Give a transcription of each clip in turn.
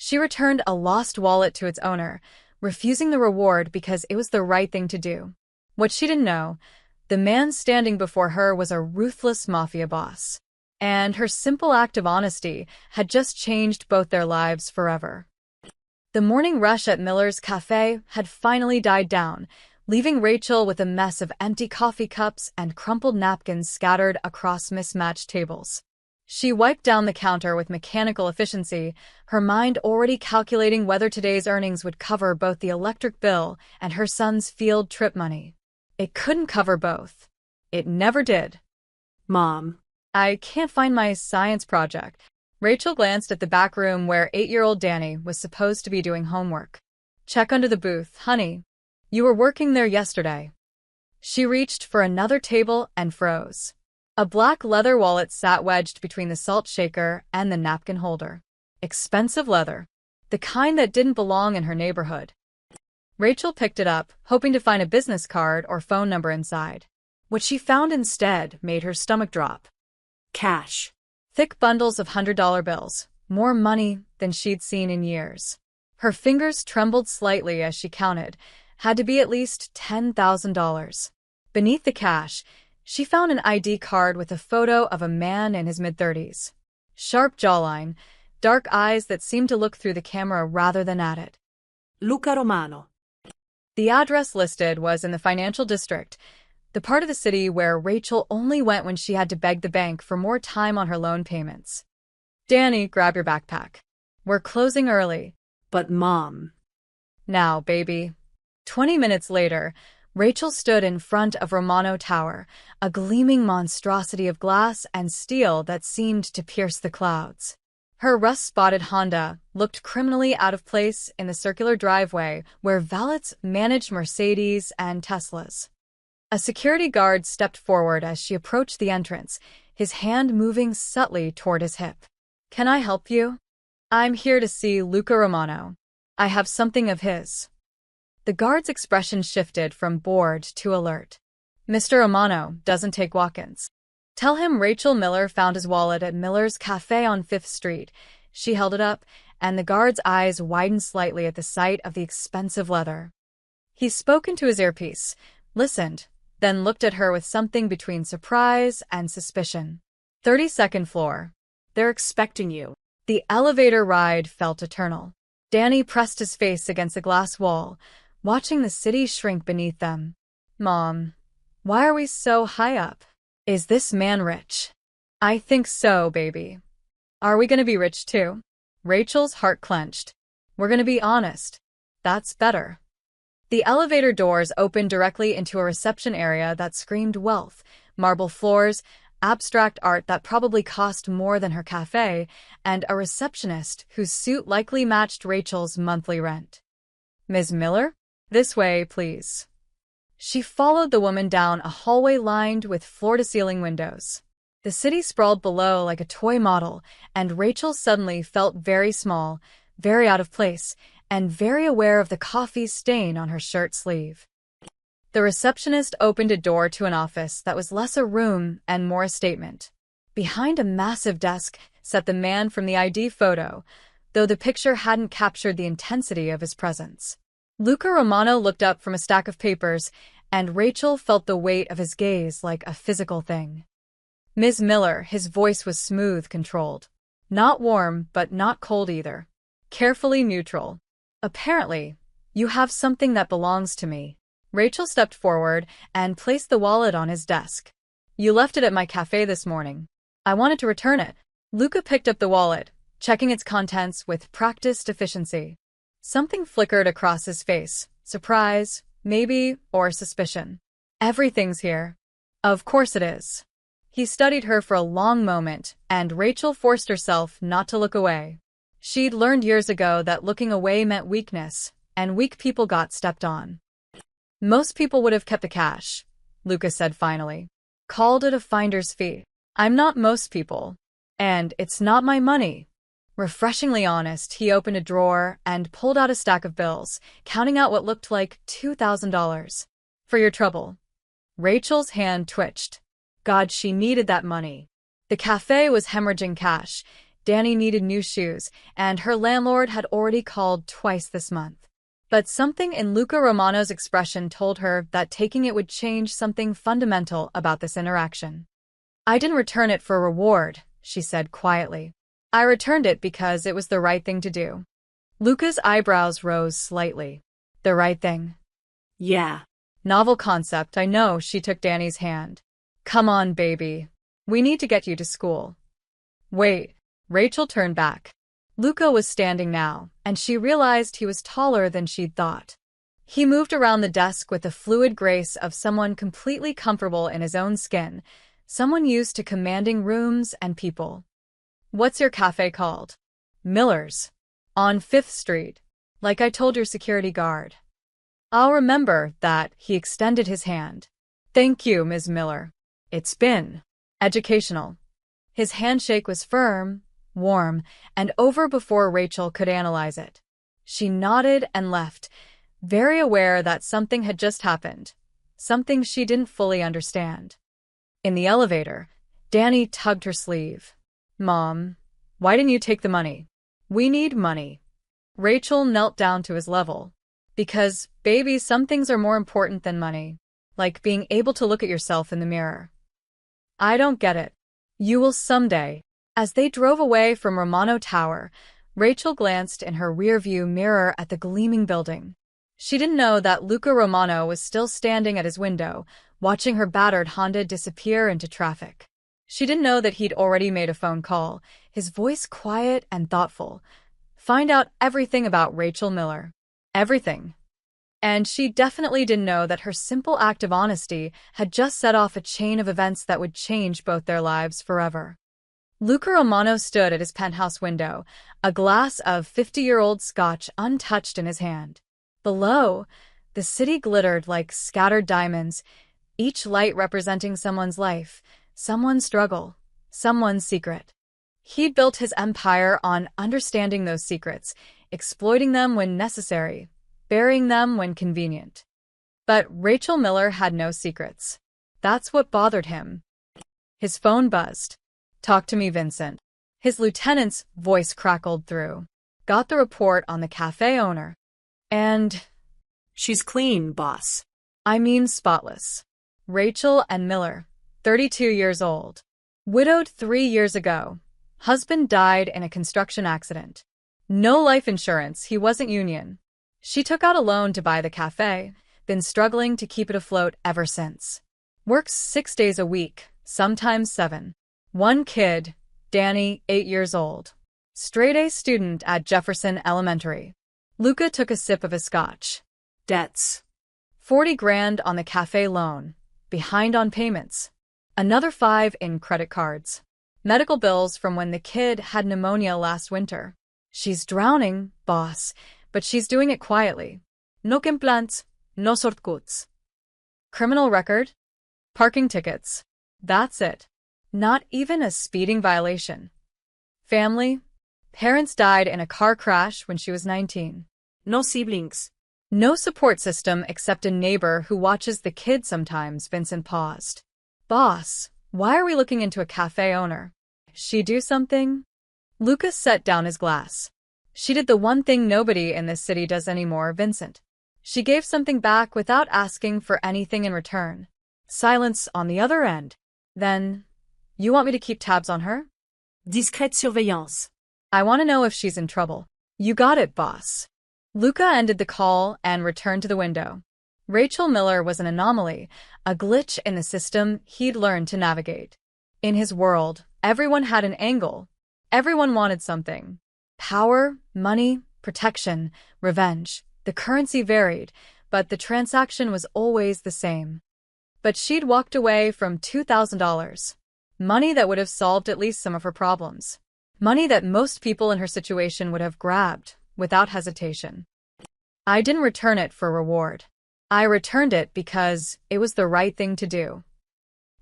She returned a lost wallet to its owner, refusing the reward because it was the right thing to do. What she didn't know, the man standing before her was a ruthless mafia boss. And her simple act of honesty had just changed both their lives forever. The morning rush at Miller's cafe had finally died down, leaving Rachel with a mess of empty coffee cups and crumpled napkins scattered across mismatched tables. She wiped down the counter with mechanical efficiency, her mind already calculating whether today's earnings would cover both the electric bill and her son's field trip money. It couldn't cover both. It never did. Mom. I can't find my science project. Rachel glanced at the back room where 8-year-old Danny was supposed to be doing homework. Check under the booth, honey. You were working there yesterday. She reached for another table and froze. A black leather wallet sat wedged between the salt shaker and the napkin holder. Expensive leather. The kind that didn't belong in her neighborhood. Rachel picked it up, hoping to find a business card or phone number inside. What she found instead made her stomach drop. Cash. Thick bundles of $100 bills, more money than she'd seen in years. Her fingers trembled slightly as she counted. Had to be at least $10,000. Beneath the cash, she found an ID card with a photo of a man in his mid-30s. Sharp jawline, dark eyes that seemed to look through the camera rather than at it. Luca Romano. The address listed was in the financial district, the part of the city where Rachel only went when she had to beg the bank for more time on her loan payments. Danny, grab your backpack. We're closing early. But Mom. Now, baby. 20 minutes later, Rachel stood in front of Romano Tower, a gleaming monstrosity of glass and steel that seemed to pierce the clouds. Her rust-spotted Honda looked criminally out of place in the circular driveway where valets managed Mercedes and Teslas. A security guard stepped forward as she approached the entrance, his hand moving subtly toward his hip. Can I help you? I'm here to see Luca Romano. I have something of his. The guard's expression shifted from bored to alert. Mr. Romano doesn't take walk-ins. Tell him Rachel Miller found his wallet at Miller's Cafe on 5th Street. She held it up, and the guard's eyes widened slightly at the sight of the expensive leather. He spoke into his earpiece, listened, then looked at her with something between surprise and suspicion. 32nd floor. They're expecting you. The elevator ride felt eternal. Danny pressed his face against the glass wall, watching the city shrink beneath them. Mom, why are we so high up? Is this man rich? I think so, baby. Are we going to be rich too? Rachel's heart clenched. We're going to be honest. That's better. The elevator doors opened directly into a reception area that screamed wealth, marble floors, abstract art that probably cost more than her cafe, and a receptionist whose suit likely matched Rachel's monthly rent. Ms. Miller? This way, please. She followed the woman down a hallway lined with floor-to-ceiling windows. The city sprawled below like a toy model, and Rachel suddenly felt very small, very out of place, and very aware of the coffee stain on her shirt sleeve. The receptionist opened a door to an office that was less a room and more a statement. Behind a massive desk sat the man from the ID photo, though the picture hadn't captured the intensity of his presence. Luca Romano looked up from a stack of papers, and Rachel felt the weight of his gaze like a physical thing. Ms. Miller, his voice was smooth, controlled. Not warm, but not cold either. Carefully neutral. Apparently, you have something that belongs to me. Rachel stepped forward and placed the wallet on his desk. You left it at my cafe this morning. I wanted to return it. Luca picked up the wallet, checking its contents with practiced efficiency. Something flickered across his face. Surprise, maybe, or suspicion. Everything's here. Of course it is. He studied her for a long moment, and Rachel forced herself not to look away. She'd learned years ago that looking away meant weakness, and weak people got stepped on. Most people would have kept the cash, Luca said finally. Called it a finder's fee. I'm not most people. And it's not my money. Refreshingly honest, he opened a drawer and pulled out a stack of bills, counting out what looked like $2,000. For your trouble. Rachel's hand twitched. God, she needed that money. The cafe was hemorrhaging cash. Danny needed new shoes, and her landlord had already called twice this month. But something in Luca Romano's expression told her that taking it would change something fundamental about this interaction. "I didn't return it for reward," she said quietly. "I returned it because it was the right thing to do." Luca's eyebrows rose slightly. "The right thing?" Yeah. "Novel concept, I know." She took Danny's hand. "Come on, baby. We need to get you to school." "Wait." Rachel turned back. Luca was standing now, and she realized he was taller than she'd thought. He moved around the desk with the fluid grace of someone completely comfortable in his own skin, someone used to commanding rooms and people. "What's your cafe called?" "Miller's. On 5th Street. Like I told your security guard." "I'll remember that." He extended his hand. "Thank you, Ms. Miller. It's been educational." His handshake was firm, warm, and over before Rachel could analyze it. She nodded and left, very aware that something had just happened, something she didn't fully understand. In the elevator, Danny tugged her sleeve. "Mom, why didn't you take the money?" "We need money." Rachel knelt down to his level. "Because, baby, some things are more important than money. Like being able to look at yourself in the mirror." "I don't get it." "You will someday." As they drove away from Romano Tower, Rachel glanced in her rearview mirror at the gleaming building. She didn't know that Luca Romano was still standing at his window, watching her battered Honda disappear into traffic. She didn't know that he'd already made a phone call, his voice quiet and thoughtful. Find out everything about Rachel Miller. Everything. And she definitely didn't know that her simple act of honesty had just set off a chain of events that would change both their lives forever. Luca Romano stood at his penthouse window, a glass of 50-year-old scotch untouched in his hand. Below, the city glittered like scattered diamonds, each light representing someone's life, someone's struggle, someone's secret. He'd built his empire on understanding those secrets, exploiting them when necessary, burying them when convenient. But Rachel Miller had no secrets. That's what bothered him. His phone buzzed. "Talk to me, Vincent." His lieutenant's voice crackled through. "Got the report on the cafe owner. And She's clean, boss. I mean spotless. Rachel and Miller, 32 years old. Widowed 3 years ago. Husband died in a construction accident. No life insurance, he wasn't union. She took out a loan to buy the cafe, been struggling to keep it afloat ever since. Works 6 days a week, sometimes 7. One kid, Danny, 8 years old. Straight-A student at Jefferson Elementary." Luca took a sip of his scotch. Debts. 40 grand on the cafe loan. Behind on payments. Another 5 in credit cards. Medical bills from when the kid had pneumonia last winter. She's drowning, boss, but she's doing it quietly. No complaints, no shortcuts. Criminal record? Parking tickets. That's it. Not even a speeding violation. Family? Parents died in a car crash when she was 19. No siblings. No support system except a neighbor who watches the kid sometimes. Vincent paused. "Boss, why are we looking into a cafe owner? She do something?" Lucas set down his glass. "She did the one thing nobody in this city does anymore, Vincent. She gave something back without asking for anything in return." Silence on the other end. "Then, you want me to keep tabs on her?" Discrète surveillance. "I want to know if she's in trouble." "You got it, boss." Luca ended the call and returned to the window. Rachel Miller was an anomaly, a glitch in the system he'd learned to navigate. In his world, everyone had an angle. Everyone wanted something. Power, money, protection, revenge. The currency varied, but the transaction was always the same. But she'd walked away from $2,000. Money that would have solved at least some of her problems. Money that most people in her situation would have grabbed, without hesitation. "I didn't return it for reward. I returned it because it was the right thing to do."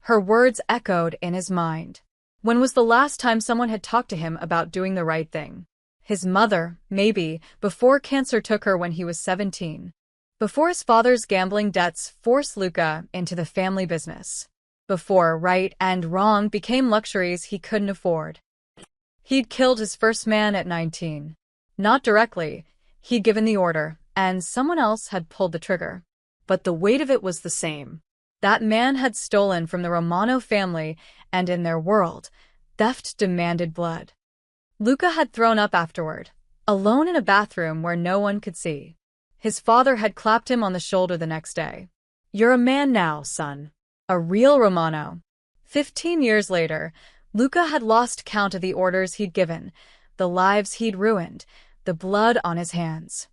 Her words echoed in his mind. When was the last time someone had talked to him about doing the right thing? His mother, maybe, before cancer took her when he was 17. Before his father's gambling debts forced Luca into the family business. Before right and wrong became luxuries he couldn't afford. He'd killed his first man at 19. Not directly. He'd given the order, and someone else had pulled the trigger. But the weight of it was the same. That man had stolen from the Romano family, and in their world, theft demanded blood. Luca had thrown up afterward, alone in a bathroom where no one could see. His father had clapped him on the shoulder the next day. "You're a man now, son." A real Romano. 15 years later, Luca had lost count of the orders he'd given, the lives he'd ruined, the blood on his hands.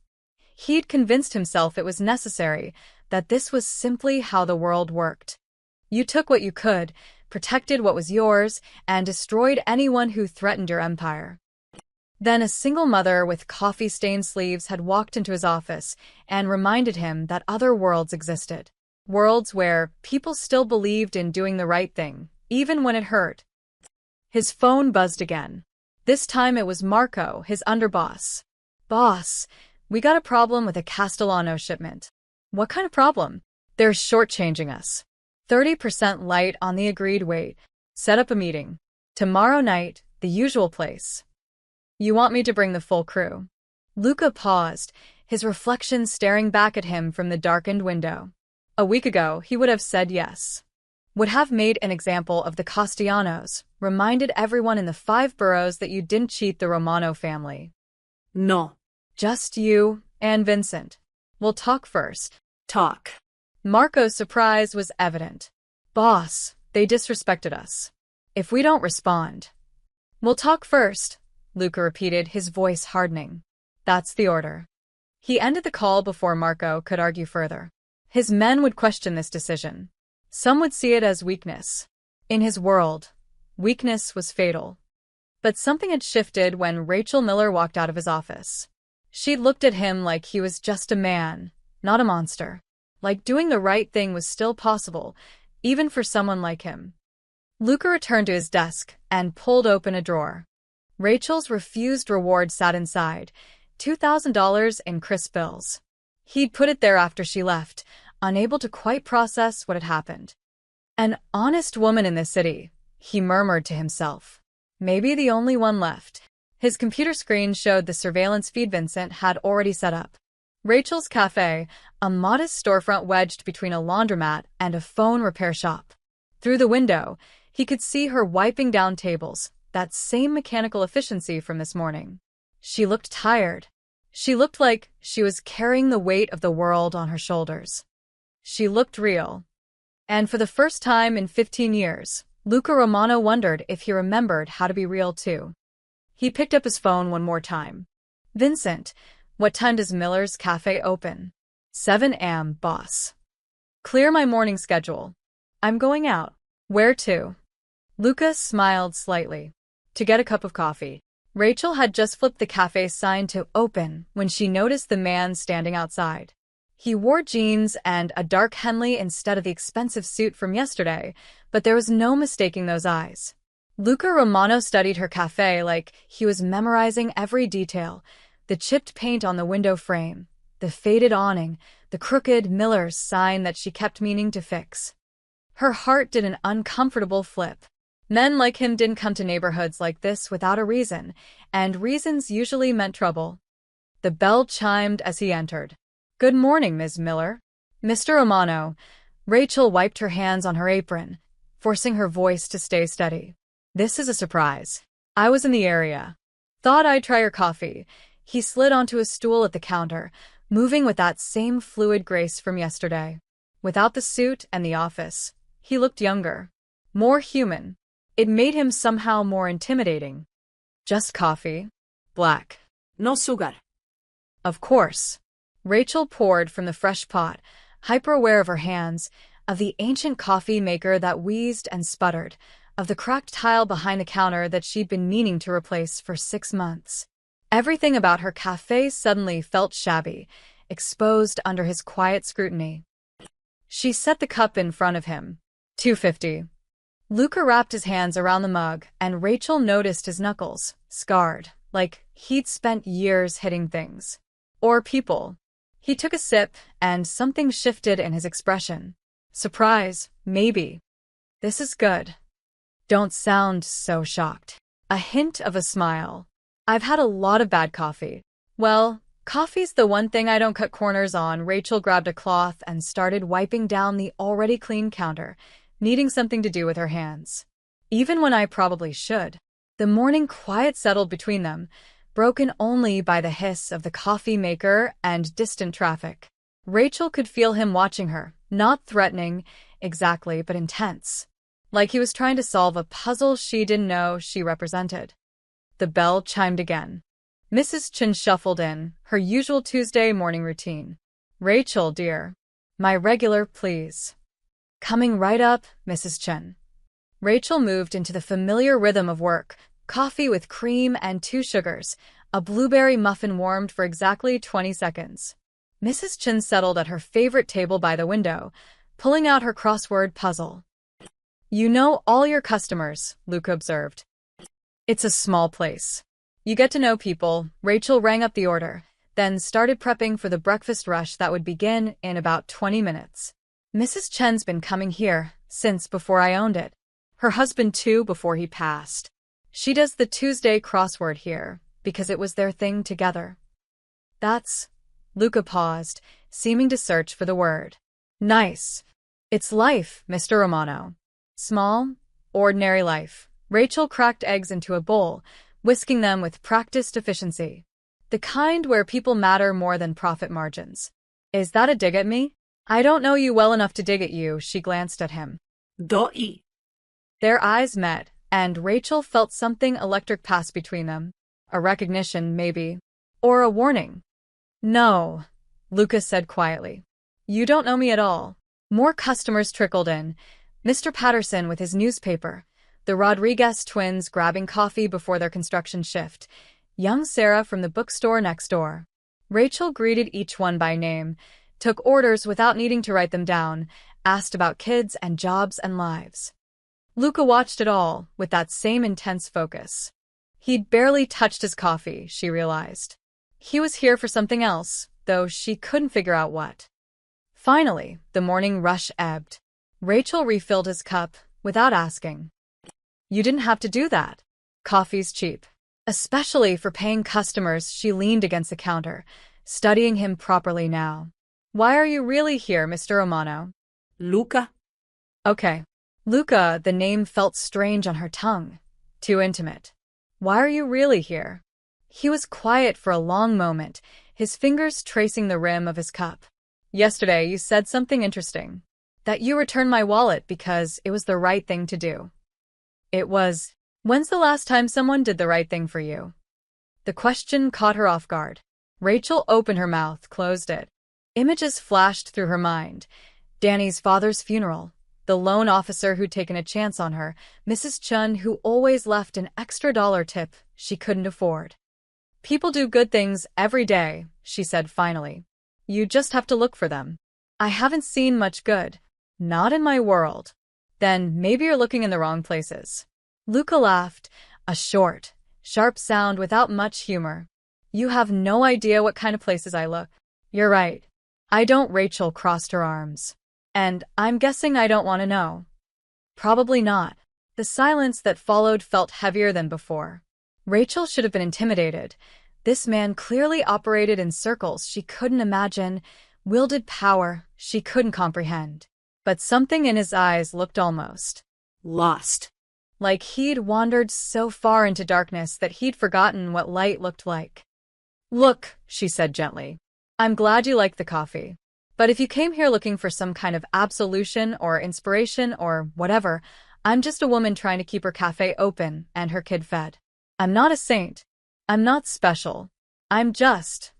He'd convinced himself it was necessary, that this was simply how the world worked. You took what you could, protected what was yours, and destroyed anyone who threatened your empire. Then a single mother with coffee-stained sleeves had walked into his office and reminded him that other worlds existed. Worlds where people still believed in doing the right thing, even when it hurt. His phone buzzed again. This time it was Marco, his underboss. "Boss, we got a problem with a Castellano shipment." "What kind of problem?" "They're shortchanging us. 30% light on the agreed weight. Set up a meeting. Tomorrow night, the usual place." "You want me to bring the full crew?" Luca paused, his reflection staring back at him from the darkened window. A week ago, he would have said yes. Would have made an example of the Castellanos, reminded everyone in the 5 boroughs that you didn't cheat the Romano family. No. Just you and Vincent. We'll talk first. Talk. Marco's surprise was evident. "Boss, they disrespected us. If we don't respond." "We'll talk first," Luca repeated, his voice hardening. "That's the order." He ended the call before Marco could argue further. His men would question this decision. Some would see it as weakness. In his world, weakness was fatal. But something had shifted when Rachel Miller walked out of his office. She looked at him like he was just a man, not a monster. Like doing the right thing was still possible, even for someone like him. Luca returned to his desk and pulled open a drawer. Rachel's refused reward sat inside, $2,000 in crisp bills. He'd put it there after she left, unable to quite process what had happened. An honest woman in this city, he murmured to himself. Maybe the only one left. His computer screen showed the surveillance feed Vincent had already set up. Rachel's Cafe, a modest storefront wedged between a laundromat and a phone repair shop. Through the window, he could see her wiping down tables, that same mechanical efficiency from this morning. She looked tired. She looked like she was carrying the weight of the world on her shoulders. She looked real. And for the first time in 15 years, Luca Romano wondered if he remembered how to be real too. He picked up his phone one more time. "Vincent, what time does Miller's Cafe open?" 7 a.m., boss. "Clear my morning schedule. I'm going out." "Where to?" Luca smiled slightly. "To get a cup of coffee." Rachel had just flipped the cafe sign to open when she noticed the man standing outside. He wore jeans and a dark Henley instead of the expensive suit from yesterday, but there was no mistaking those eyes. Luca Romano studied her cafe like he was memorizing every detail. The chipped paint on the window frame, the faded awning, the crooked Miller's sign that she kept meaning to fix. Her heart did an uncomfortable flip. Men like him didn't come to neighborhoods like this without a reason, and reasons usually meant trouble. The bell chimed as he entered. "Good morning, Ms. Miller." "Mr. Romano." Rachel wiped her hands on her apron, forcing her voice to stay steady. "This is a surprise. I was in the area. Thought I'd try your coffee." He slid onto a stool at the counter, moving with that same fluid grace from yesterday. Without the suit and the office, he looked younger, more human. It made him somehow more intimidating. "Just coffee. Black." No sugar. "Of course." Rachel poured from the fresh pot, hyper-aware of her hands, of the ancient coffee maker that wheezed and sputtered, of the cracked tile behind the counter that she'd been meaning to replace for 6 months. Everything about her cafe suddenly felt shabby, exposed under his quiet scrutiny. She set the cup in front of him. $2.50. Luca wrapped his hands around the mug, and Rachel noticed his knuckles, scarred, like he'd spent years hitting things. Or people. He took a sip, and something shifted in his expression. Surprise, maybe. "This is good. Don't sound so shocked." a hint of a smile. I've had a lot of bad coffee. Well, coffee's the one thing I don't cut corners on. Rachel grabbed a cloth and started wiping down the already clean counter, needing something to do with her hands. Even when I probably should. The morning quiet settled between them, broken only by the hiss of the coffee maker and distant traffic. Rachel could feel him watching her, not threatening exactly, but intense. Like he was trying to solve a puzzle she didn't know she represented. The bell chimed again. Mrs. Chen shuffled in, her usual Tuesday morning routine. Rachel, dear. My regular, please. Coming right up, Mrs. Chen. Rachel moved into the familiar rhythm of work, coffee with cream and 2 sugars, a blueberry muffin warmed for exactly 20 seconds. Mrs. Chen settled at her favorite table by the window, pulling out her crossword puzzle. You know all your customers, Luca observed. It's a small place. You get to know people. Rachel rang up the order, then started prepping for the breakfast rush that would begin in about 20 minutes. Mrs. Chen's been coming here since before I owned it. Her husband too before he passed. She does the Tuesday crossword here because it was their thing together. That's... Luca paused, seeming to search for the word. Nice. It's life, Mr. Romano. Small, ordinary life. Rachel cracked eggs into a bowl, whisking them with practiced efficiency. The kind where people matter more than profit margins. Is that a dig at me? I don't know you well enough to dig at you, she glanced at him. Doi. Their eyes met, and Rachel felt something electric pass between them. A recognition, maybe. Or a warning. No, Lucas said quietly. You don't know me at all. More customers trickled in. Mr. Patterson with his newspaper, the Rodriguez twins grabbing coffee before their construction shift, young Sarah from the bookstore next door. Rachel greeted each one by name, took orders without needing to write them down, asked about kids and jobs and lives. Luca watched it all with that same intense focus. He'd barely touched his coffee, she realized. He was here for something else, though she couldn't figure out what. Finally, the morning rush ebbed. Rachel refilled his cup without asking. You didn't have to do that. Coffee's cheap. Especially for paying customers. She leaned against the counter, studying him properly now. Why are you really here, Mr. Romano? Luca. Okay. Luca, the name felt strange on her tongue. Too intimate. Why are you really here? He was quiet for a long moment, his fingers tracing the rim of his cup. Yesterday you said something interesting. That you returned my wallet because it was the right thing to do. It was. When's the last time someone did the right thing for you? The question caught her off guard. Rachel opened her mouth, closed it. Images flashed through her mind. Danny's father's funeral. The loan officer who'd taken a chance on her. Mrs. Chun who always left an extra dollar tip she couldn't afford. People do good things every day, she said finally. You just have to look for them. I haven't seen much good. Not in my world. Then maybe you're looking in the wrong places. Luca laughed, a short, sharp sound without much humor. You have no idea what kind of places I look. You're right. I don't. Rachel crossed her arms. And I'm guessing I don't want to know. Probably not. The silence that followed felt heavier than before. Rachel should have been intimidated. This man clearly operated in circles she couldn't imagine, wielded power she couldn't comprehend. But something in his eyes looked almost lost. Like he'd wandered so far into darkness that he'd forgotten what light looked like. Look, she said gently. I'm glad you like the coffee. But if you came here looking for some kind of absolution or inspiration or whatever, I'm just a woman trying to keep her cafe open and her kid fed. I'm not a saint. I'm not special. I'm just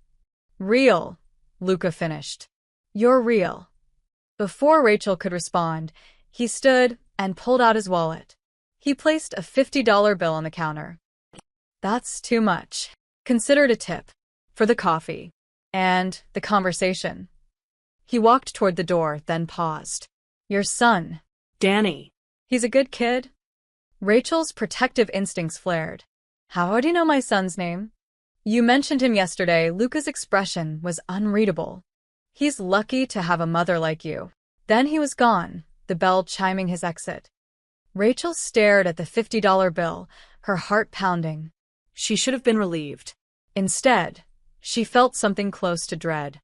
real, Luca finished. You're real. Before Rachel could respond, he stood and pulled out his wallet. He placed a $50 bill on the counter. That's too much. Consider it a tip. For the coffee. And the conversation. He walked toward the door, then paused. Your son. Danny. He's a good kid? Rachel's protective instincts flared. How do you know my son's name? You mentioned him yesterday. Luca's expression was unreadable. He's lucky to have a mother like you. Then he was gone, the bell chiming his exit. Rachel stared at the $50 bill, her heart pounding. She should have been relieved. Instead, she felt something close to dread.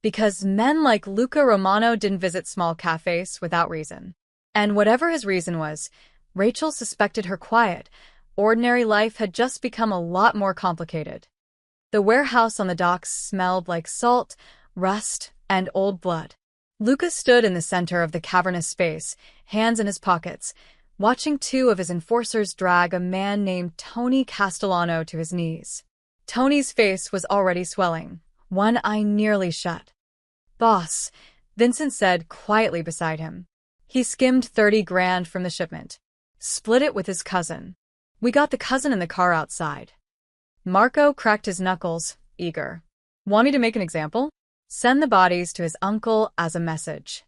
Because men like Luca Romano didn't visit small cafes without reason. And whatever his reason was, Rachel suspected her quiet, ordinary life had just become a lot more complicated. The warehouse on the docks smelled like salt, rust, and old blood. Luca stood in the center of the cavernous space, hands in his pockets, watching two of his enforcers drag a man named Tony Castellano to his knees. Tony's face was already swelling, one eye nearly shut. "Boss," Vincent said quietly beside him. He skimmed 30 grand from the shipment. Split it with his cousin. We got the cousin in the car outside. Marco cracked his knuckles, eager. Want me to make an example? Send the bodies to his uncle as a message.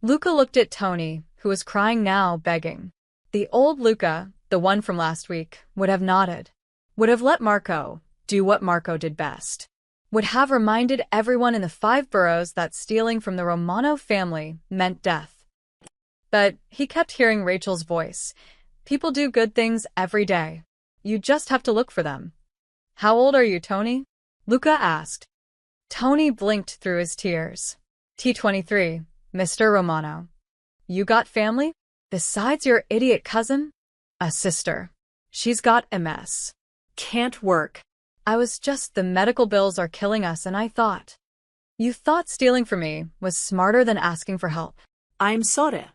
Luca looked at Tony, who was crying now, begging. The old Luca, the one from last week, would have nodded. Would have let Marco do what Marco did best. Would have reminded everyone in the 5 boroughs that stealing from the Romano family meant death. But he kept hearing Rachel's voice. People do good things every day. You just have to look for them. How old are you, Tony? Luca asked. Tony blinked through his tears. T23, Mr. Romano. You got family? Besides your idiot cousin? A sister. She's got MS. Can't work. The medical bills are killing us, and I thought. You thought stealing from me was smarter than asking for help. I'm sorry.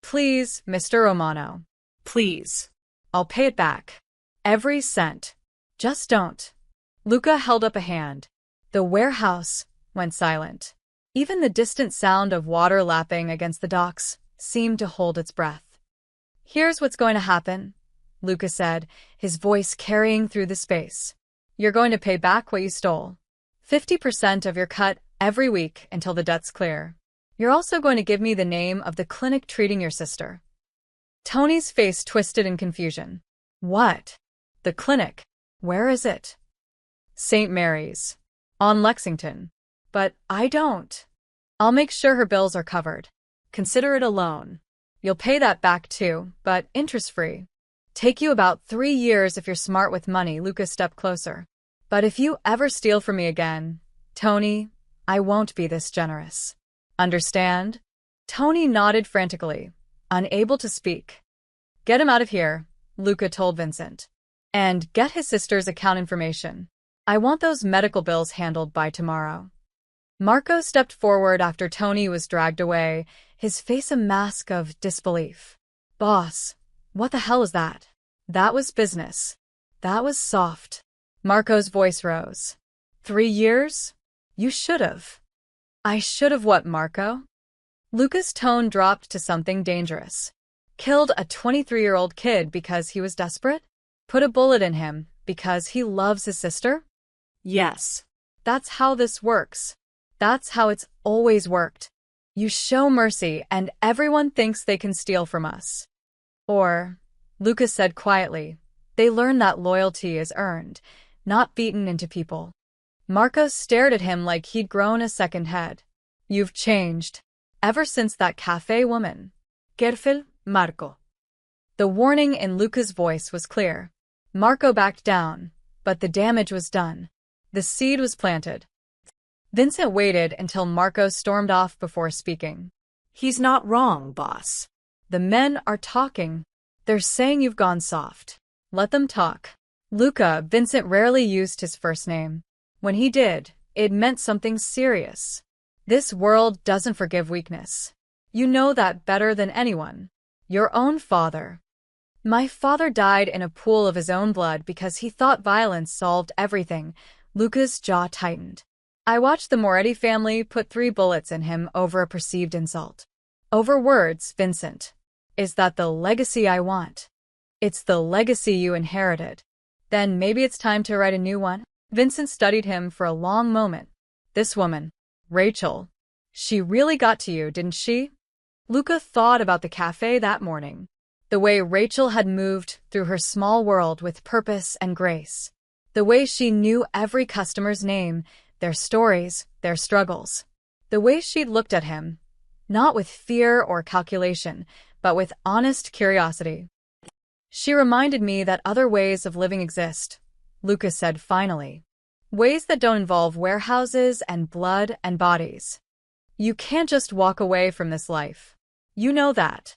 Please, Mr. Romano. Please. I'll pay it back. Every cent. Just don't. Luca held up a hand. The warehouse went silent. Even the distant sound of water lapping against the docks seemed to hold its breath. Here's what's going to happen, Luca said, his voice carrying through the space. You're going to pay back what you stole. 50% of your cut every week until the debt's clear. You're also going to give me the name of the clinic treating your sister. Tony's face twisted in confusion. What? The clinic? Where is it? St. Mary's. On Lexington. But I don't. I'll make sure her bills are covered. Consider it a loan. You'll pay that back too, but interest-free. Take you about 3 years if you're smart with money. Luca stepped closer. But if you ever steal from me again, Tony, I won't be this generous. Understand? Tony nodded frantically, unable to speak. Get him out of here, Luca told Vincent. And get his sister's account information. I want those medical bills handled by tomorrow. Marco stepped forward after Tony was dragged away, his face a mask of disbelief. Boss, what the hell is that? That was business. That was soft. Marco's voice rose. 3 years? You should've. I should've what, Marco? Luca's tone dropped to something dangerous. Killed a 23-year-old kid because he was desperate? Put a bullet in him because he loves his sister? Yes. That's how this works. That's how it's always worked. You show mercy and everyone thinks they can steal from us. Or, Lucas said quietly, they learn that loyalty is earned, not beaten into people. Marco stared at him like he'd grown a second head. You've changed. Ever since that cafe woman. Careful, Marco. The warning in Luca's voice was clear. Marco backed down, but the damage was done. The seed was planted. Vincent waited until Marco stormed off before speaking. He's not wrong, boss. The men are talking. They're saying you've gone soft. Let them talk. Luca, Vincent rarely used his first name. When he did, it meant something serious. This world doesn't forgive weakness. You know that better than anyone. Your own father. My father died in a pool of his own blood because he thought violence solved everything. Luca's jaw tightened. I watched the Moretti family put 3 bullets in him over a perceived insult. Over words, Vincent. Is that the legacy I want? It's the legacy you inherited. Then maybe it's time to write a new one? Vincent studied him for a long moment. This woman, Rachel, she really got to you, didn't she? Luca thought about the cafe that morning. The way Rachel had moved through her small world with purpose and grace. The way she knew every customer's name, their stories, their struggles. The way she'd looked at him, not with fear or calculation, but with honest curiosity. She reminded me that other ways of living exist, Lucas said finally. Ways that don't involve warehouses and blood and bodies. You can't just walk away from this life. You know that.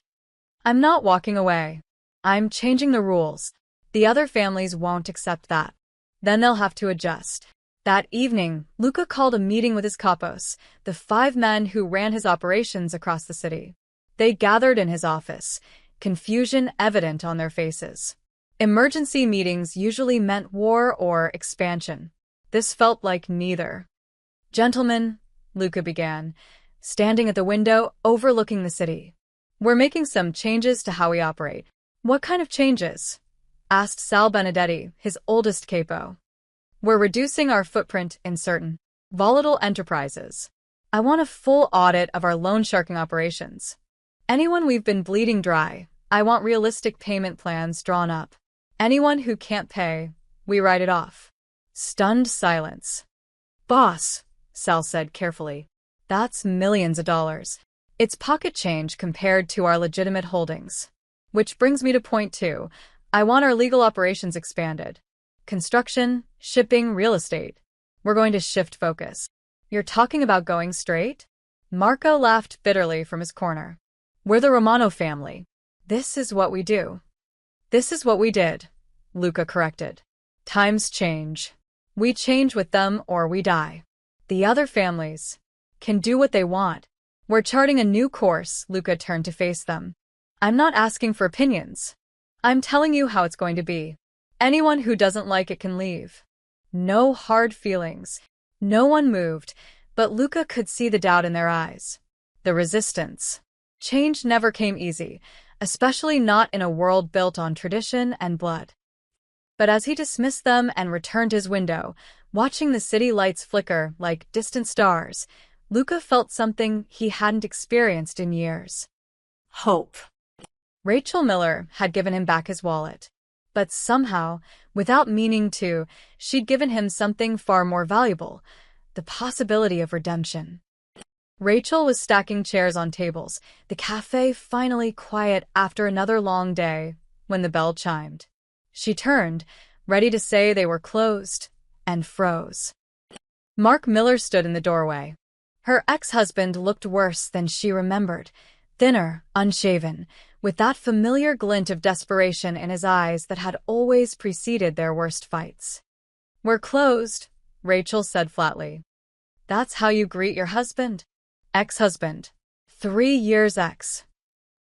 I'm not walking away. I'm changing the rules. The other families won't accept that. Then they'll have to adjust. That evening, Luca called a meeting with his capos, the 5 men who ran his operations across the city. They gathered in his office, confusion evident on their faces. Emergency meetings usually meant war or expansion. This felt like neither. Gentlemen, Luca began, standing at the window overlooking the city. We're making some changes to how we operate. What kind of changes? Asked Sal Benedetti, his oldest capo. We're reducing our footprint in certain volatile enterprises. I want a full audit of our loan sharking operations. Anyone we've been bleeding dry, I want realistic payment plans drawn up. Anyone who can't pay, we write it off. Stunned silence. Boss, Sal said carefully. That's millions of dollars. It's pocket change compared to our legitimate holdings. Which brings me to point 2. I want our legal operations expanded. Construction, shipping, real estate. We're going to shift focus. You're talking about going straight? Marco laughed bitterly from his corner. We're the Romano family. This is what we do. This is what we did, Luca corrected. Times change. We change with them or we die. The other families can do what they want. We're charting a new course, Luca turned to face them. I'm not asking for opinions. I'm telling you how it's going to be. Anyone who doesn't like it can leave. No hard feelings. No one moved, but Luca could see the doubt in their eyes. The resistance. Change never came easy, especially not in a world built on tradition and blood. But as he dismissed them and returned to his window, watching the city lights flicker like distant stars, Luca felt something he hadn't experienced in years. Hope. Rachel Miller had given him back his wallet. But somehow, without meaning to, she'd given him something far more valuable, the possibility of redemption. Rachel was stacking chairs on tables, the cafe finally quiet after another long day, when the bell chimed. She turned, ready to say they were closed, and froze. Mark Miller stood in the doorway. Her ex-husband looked worse than she remembered, thinner, unshaven, with that familiar glint of desperation in his eyes that had always preceded their worst fights. We're closed, Rachel said flatly. That's how you greet your husband? Ex-husband. 3 years ex.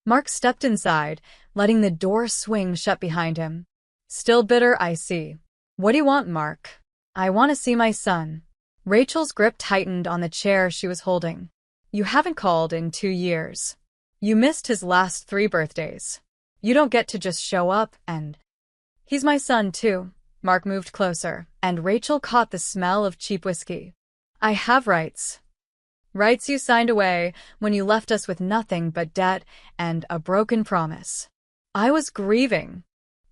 Mark stepped inside, letting the door swing shut behind him. Still bitter, I see. What do you want, Mark? I want to see my son. Rachel's grip tightened on the chair she was holding. You haven't called in 2 years. You missed his last 3 birthdays. You don't get to just show up and... He's my son, too. Mark moved closer, and Rachel caught the smell of cheap whiskey. I have rights. Rights you signed away when you left us with nothing but debt and a broken promise. I was grieving.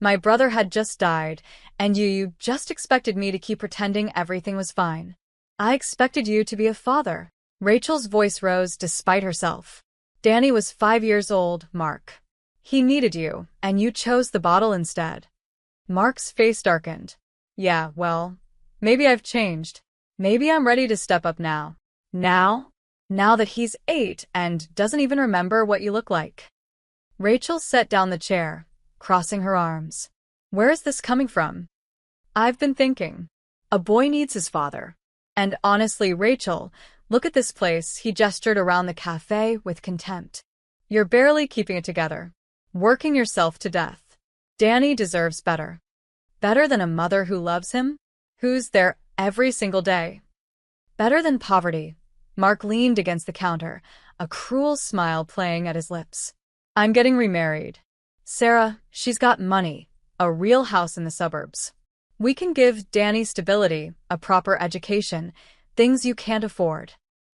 My brother had just died, and you just expected me to keep pretending everything was fine. I expected you to be a father. Rachel's voice rose despite herself. Danny was 5 years old, Mark. He needed you, and you chose the bottle instead. Mark's face darkened. Yeah, well, maybe I've changed. Maybe I'm ready to step up now. Now? Now that he's 8 and doesn't even remember what you look like. Rachel set down the chair, crossing her arms. Where is this coming from? I've been thinking. A boy needs his father. And honestly, Rachel, look at this place, he gestured around the cafe with contempt. You're barely keeping it together. Working yourself to death. Danny deserves better. Better than a mother who loves him? Who's there every single day? Better than poverty. Mark leaned against the counter, a cruel smile playing at his lips. I'm getting remarried. Sarah, she's got money, a real house in the suburbs. We can give Danny stability, a proper education, things you can't afford.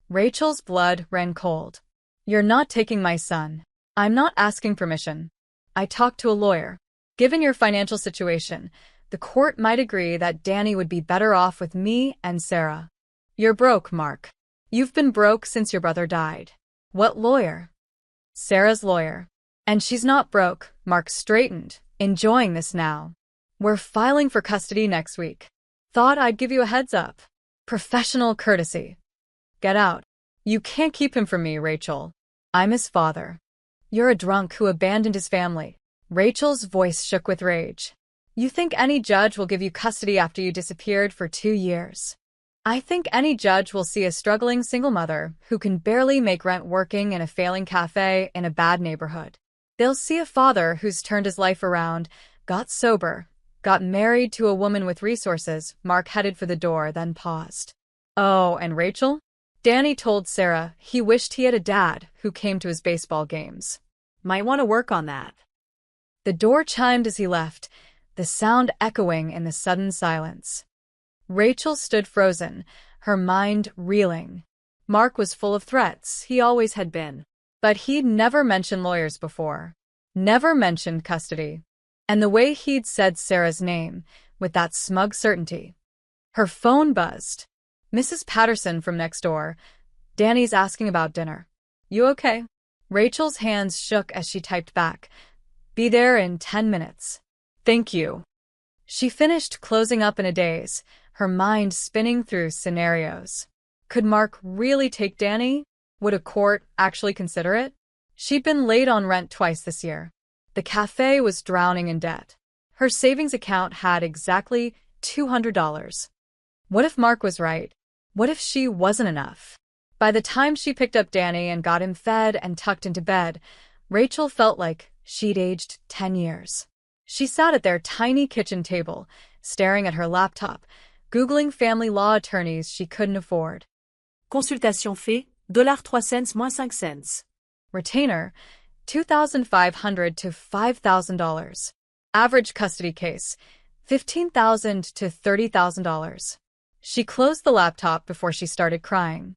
Rachel's blood ran cold. You're not taking my son. I'm not asking permission. I talked to a lawyer. Given your financial situation, the court might agree that Danny would be better off with me and Sarah. You're broke, Mark. You've been broke since your brother died. What lawyer? Sarah's lawyer. And she's not broke, Mark straightened, Enjoying this now. We're filing for custody next week. Thought I'd give you a heads up. Professional courtesy. Get out. You can't keep him from me, Rachel. I'm his father. You're a drunk who abandoned his family. Rachel's voice shook with rage. You think any judge will give you custody after you disappeared for 2 years? I think any judge will see a struggling single mother who can barely make rent working in a failing cafe in a bad neighborhood. They'll see a father who's turned his life around, got sober, got married to a woman with resources. Mark headed for the door, then paused. Oh, and Rachel? Danny told Sarah he wished he had a dad who came to his baseball games. Might want to work on that. The door chimed as he left, the sound echoing in the sudden silence. Rachel stood frozen, her mind reeling. Mark was full of threats, he always had been. But he'd never mentioned lawyers before. Never mentioned custody. And the way he'd said Sarah's name, with that smug certainty. Her phone buzzed. Mrs. Patterson from next door. Danny's asking about dinner. You okay? Rachel's hands shook as she typed back. Be there in 10 minutes. Thank you. She finished closing up in a daze, her mind spinning through scenarios. Could Mark really take Danny? Would a court actually consider it? She'd been late on rent twice this year. The cafe was drowning in debt. Her savings account had exactly $200. What if Mark was right? What if she wasn't enough? By the time she picked up Danny and got him fed and tucked into bed, Rachel felt like she'd aged 10 years. She sat at their tiny kitchen table, staring at her laptop, Googling family law attorneys she couldn't afford. Consultation fait, $3 moins 5 cents. Retainer, $2,500 to $5,000. Average custody case, $15,000 to $30,000. She closed the laptop before she started crying.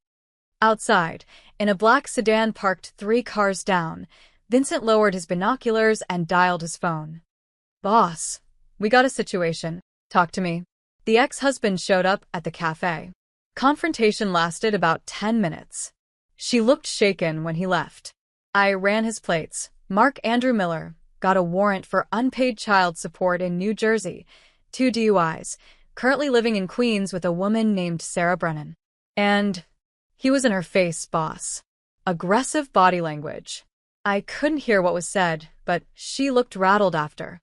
Outside, in a black sedan parked 3 cars down, Vincent lowered his binoculars and dialed his phone. Boss, we got a situation. Talk to me. The ex-husband showed up at the cafe. Confrontation lasted about 10 minutes. She looked shaken when he left. I ran his plates. Mark Andrew Miller got a warrant for unpaid child support in New Jersey, 2 DUIs, currently living in Queens with a woman named Sarah Brennan. And he was in her face, boss. Aggressive body language. I couldn't hear what was said, but she looked rattled after.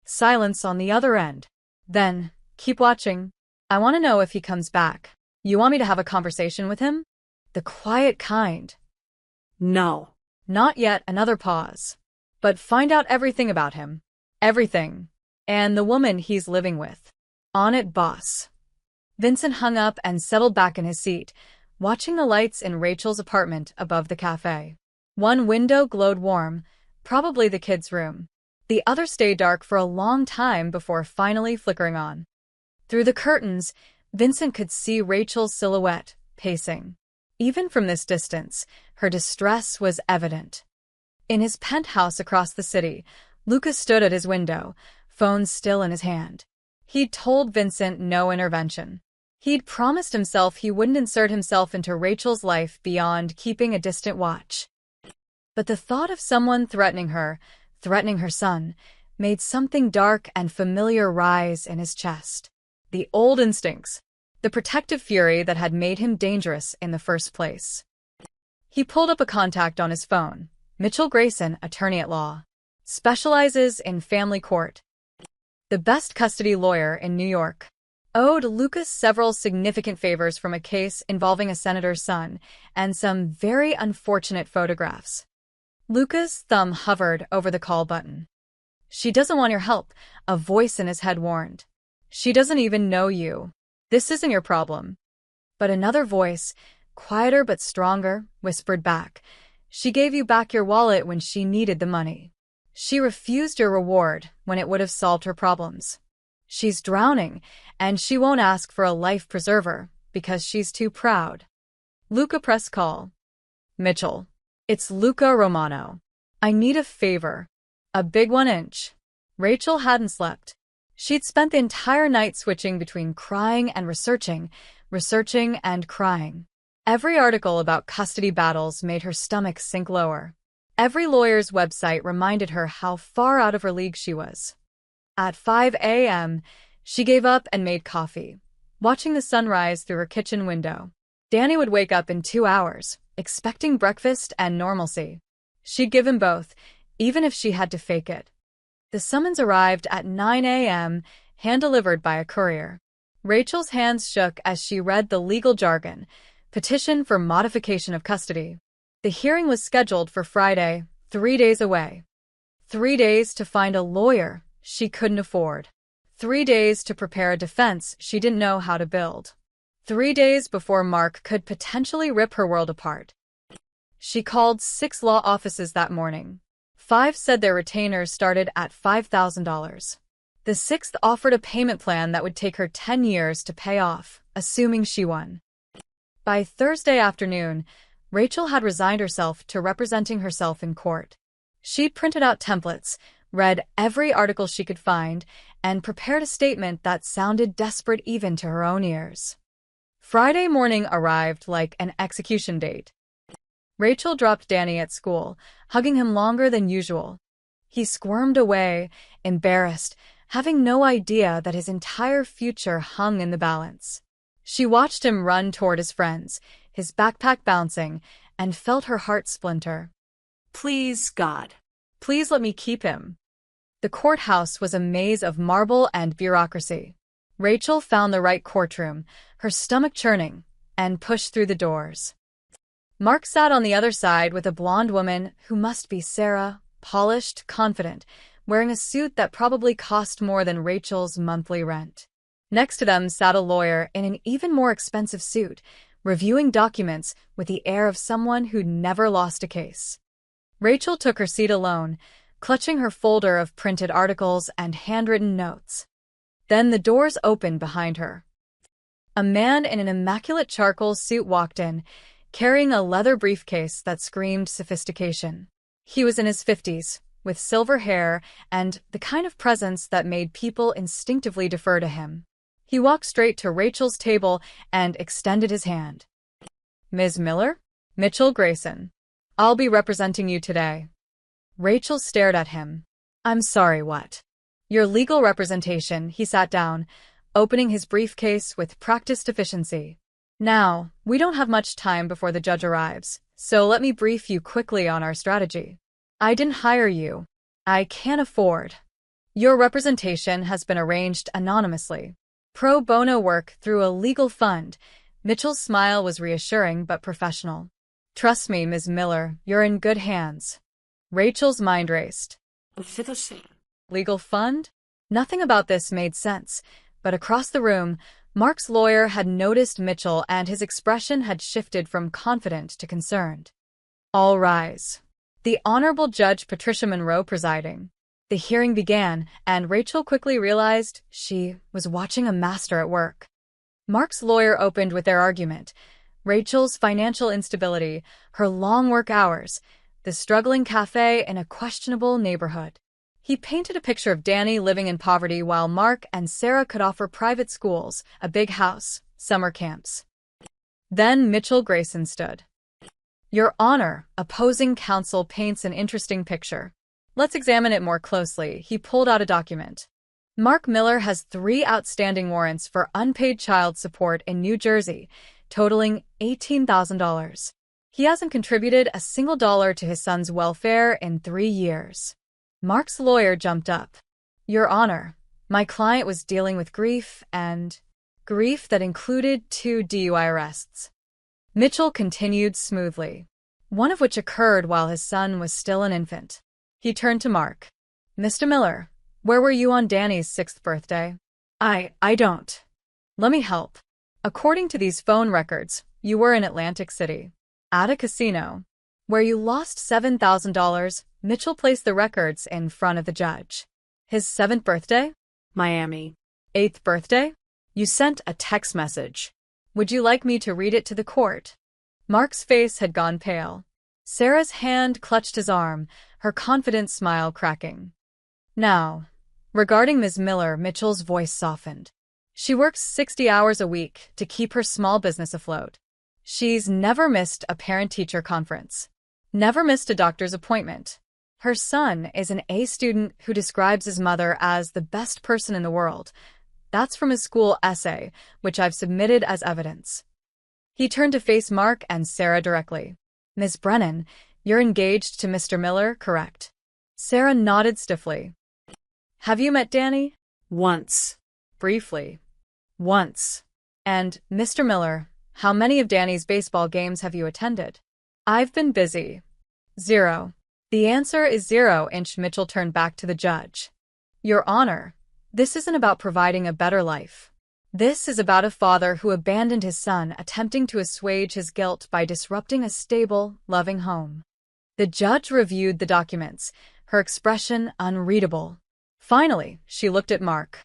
Silence on the other end. Then, keep watching. I want to know if he comes back. You want me to have a conversation with him? The quiet kind. No. Not yet. Another pause. But find out everything about him. Everything. And the woman he's living with. On it, boss. Vincent hung up and settled back in his seat, watching the lights in Rachel's apartment above the cafe. One window glowed warm, probably the kids' room. The other stayed dark for a long time before finally flickering on. Through the curtains, Vincent could see Rachel's silhouette, pacing. Even from this distance, her distress was evident. In his penthouse across the city, Lucas stood at his window, phone still in his hand. He'd told Vincent no intervention. He'd promised himself he wouldn't insert himself into Rachel's life beyond keeping a distant watch. But the thought of someone threatening her son, made something dark and familiar rise in his chest. The old instincts, the protective fury that had made him dangerous in the first place. He pulled up a contact on his phone. Mitchell Grayson, attorney at law. Specializes in family court. The best custody lawyer in New York. Owed Lucas several significant favors from a case involving a senator's son and some very unfortunate photographs. Lucas' thumb hovered over the call button. She doesn't want your help, a voice in his head warned. She doesn't even know you. This isn't your problem. But another voice, quieter but stronger, whispered back. She gave you back your wallet when she needed the money. She refused your reward when it would have solved her problems. She's drowning, and she won't ask for a life preserver because she's too proud. Luca pressed call. Mitchell. It's Luca Romano. I need a favor. A big 1-inch. Rachel hadn't slept. She'd spent the entire night switching between crying and researching and crying. Every article about custody battles made her stomach sink lower. Every lawyer's website reminded her how far out of her league she was. At 5 a.m., she gave up and made coffee, watching the sunrise through her kitchen window. Danny would wake up in 2 hours, expecting breakfast and normalcy. She'd give him both, even if she had to fake it. The summons arrived at 9 a.m., hand-delivered by a courier. Rachel's hands shook as she read the legal jargon, petition for modification of custody. The hearing was scheduled for Friday, 3 days away. 3 days to find a lawyer she couldn't afford. 3 days to prepare a defense she didn't know how to build. 3 days before Mark could potentially rip her world apart. She called 6 law offices that morning. 5 said their retainers started at $5,000. The 6th offered a payment plan that would take her 10 years to pay off, assuming she won. By Thursday afternoon, Rachel had resigned herself to representing herself in court. She'd printed out templates, read every article she could find, and prepared a statement that sounded desperate even to her own ears. Friday morning arrived like an execution date. Rachel dropped Danny at school, hugging him longer than usual. He squirmed away, embarrassed, having no idea that his entire future hung in the balance. She watched him run toward his friends, his backpack bouncing, and felt her heart splinter. Please, God. Please let me keep him. The courthouse was a maze of marble and bureaucracy. Rachel found the right courtroom, her stomach churning, and pushed through the doors. Mark sat on the other side with a blonde woman who must be Sarah, polished, confident, wearing a suit that probably cost more than Rachel's monthly rent. Next to them sat a lawyer in an even more expensive suit, reviewing documents with the air of someone who'd never lost a case. Rachel took her seat alone, clutching her folder of printed articles and handwritten notes. Then the doors opened behind her. A man in an immaculate charcoal suit walked in, carrying a leather briefcase that screamed sophistication. He was in his 50s, with silver hair and the kind of presence that made people instinctively defer to him. He walked straight to Rachel's table and extended his hand. "Ms. Miller? Mitchell Grayson. I'll be representing you today." Rachel stared at him. "I'm sorry, what?" "Your legal representation." He sat down, opening his briefcase with practiced efficiency. "Now, we don't have much time before the judge arrives, so let me brief you quickly on our strategy. I didn't hire you. I can't afford. Your representation has been arranged anonymously. Pro bono work through a legal fund." Mitchell's smile was reassuring but professional. "Trust me, Ms. Miller, you're in good hands." Rachel's mind raced. Legal fund? Nothing about this made sense, but across the room, Mark's lawyer had noticed Mitchell and his expression had shifted from confident to concerned. "All rise." The Honorable Judge Patricia Monroe presiding. The hearing began, and Rachel quickly realized she was watching a master at work. Mark's lawyer opened with their argument: Rachel's financial instability, her long work hours, the struggling cafe in a questionable neighborhood. He painted a picture of Danny living in poverty while Mark and Sarah could offer private schools, a big house, summer camps. Then Mitchell Grayson stood. "Your Honor," opposing counsel paints an interesting picture. "Let's examine it more closely." He pulled out a document. "Mark Miller has 3 outstanding warrants for unpaid child support in New Jersey, totaling $18,000. He hasn't contributed a single dollar to his son's welfare in 3 years. Mark's lawyer jumped up. "Your Honor, my client was dealing with grief that included 2 DUI arrests." Mitchell continued smoothly, one of which occurred while his son was still an infant. He turned to Mark. "Mr. Miller, where were you on Danny's 6th birthday?" I don't. Let me help. According to these phone records, you were in Atlantic City, at a casino, where you lost $7,000. Mitchell placed the records in front of the judge. "His 7th birthday? Miami. 8th birthday? You sent a text message. Would you like me to read it to the court?" Mark's face had gone pale. Sarah's hand clutched his arm, her confident smile cracking. "Now, regarding Ms. Miller," Mitchell's voice softened. "She works 60 hours a week to keep her small business afloat. She's never missed a parent-teacher conference. Never missed a doctor's appointment. Her son is an A student who describes his mother as the best person in the world. That's from his school essay, which I've submitted as evidence. He turned to face Mark and Sarah directly. Miss Brennan, you're engaged to Mr. Miller, correct? Sarah nodded stiffly. Have you met Danny? Once. Briefly. Once. And, Mr. Miller, how many of Danny's baseball games have you attended? I've been busy. 0. The answer is 0. Mitchell turned back to the judge. Your Honor, this isn't about providing a better life. This is about a father who abandoned his son, attempting to assuage his guilt by disrupting a stable, loving home. The judge reviewed the documents, her expression unreadable. Finally, she looked at Mark.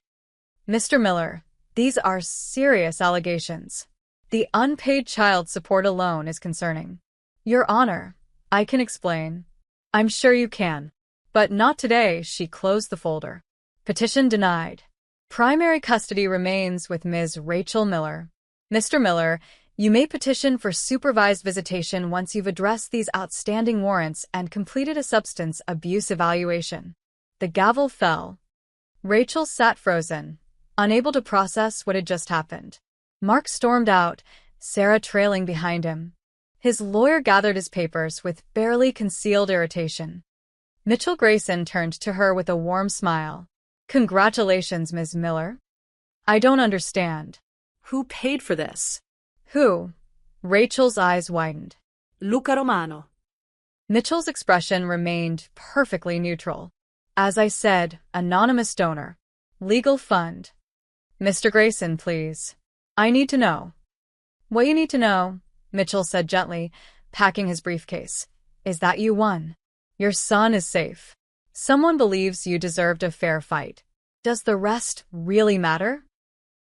Mr. Miller, these are serious allegations. The unpaid child support alone is concerning. Your Honor, I can explain. I'm sure you can. But not today. She closed the folder. Petition denied. Primary custody remains with Ms. Rachel Miller. Mr. Miller, you may petition for supervised visitation once you've addressed these outstanding warrants and completed a substance abuse evaluation. The gavel fell. Rachel sat frozen, unable to process what had just happened. Mark stormed out, Sarah trailing behind him. His lawyer gathered his papers with barely concealed irritation. Mitchell Grayson turned to her with a warm smile. Congratulations, Ms. Miller. I don't understand. Who paid for this? Who? Rachel's eyes widened. Luca Romano. Mitchell's expression remained perfectly neutral. As I said, anonymous donor. Legal fund. Mr. Grayson, please. I need to know. What you need to know, Mitchell said gently, packing his briefcase, is that you won. Your son is safe. Someone believes you deserved a fair fight. Does the rest really matter?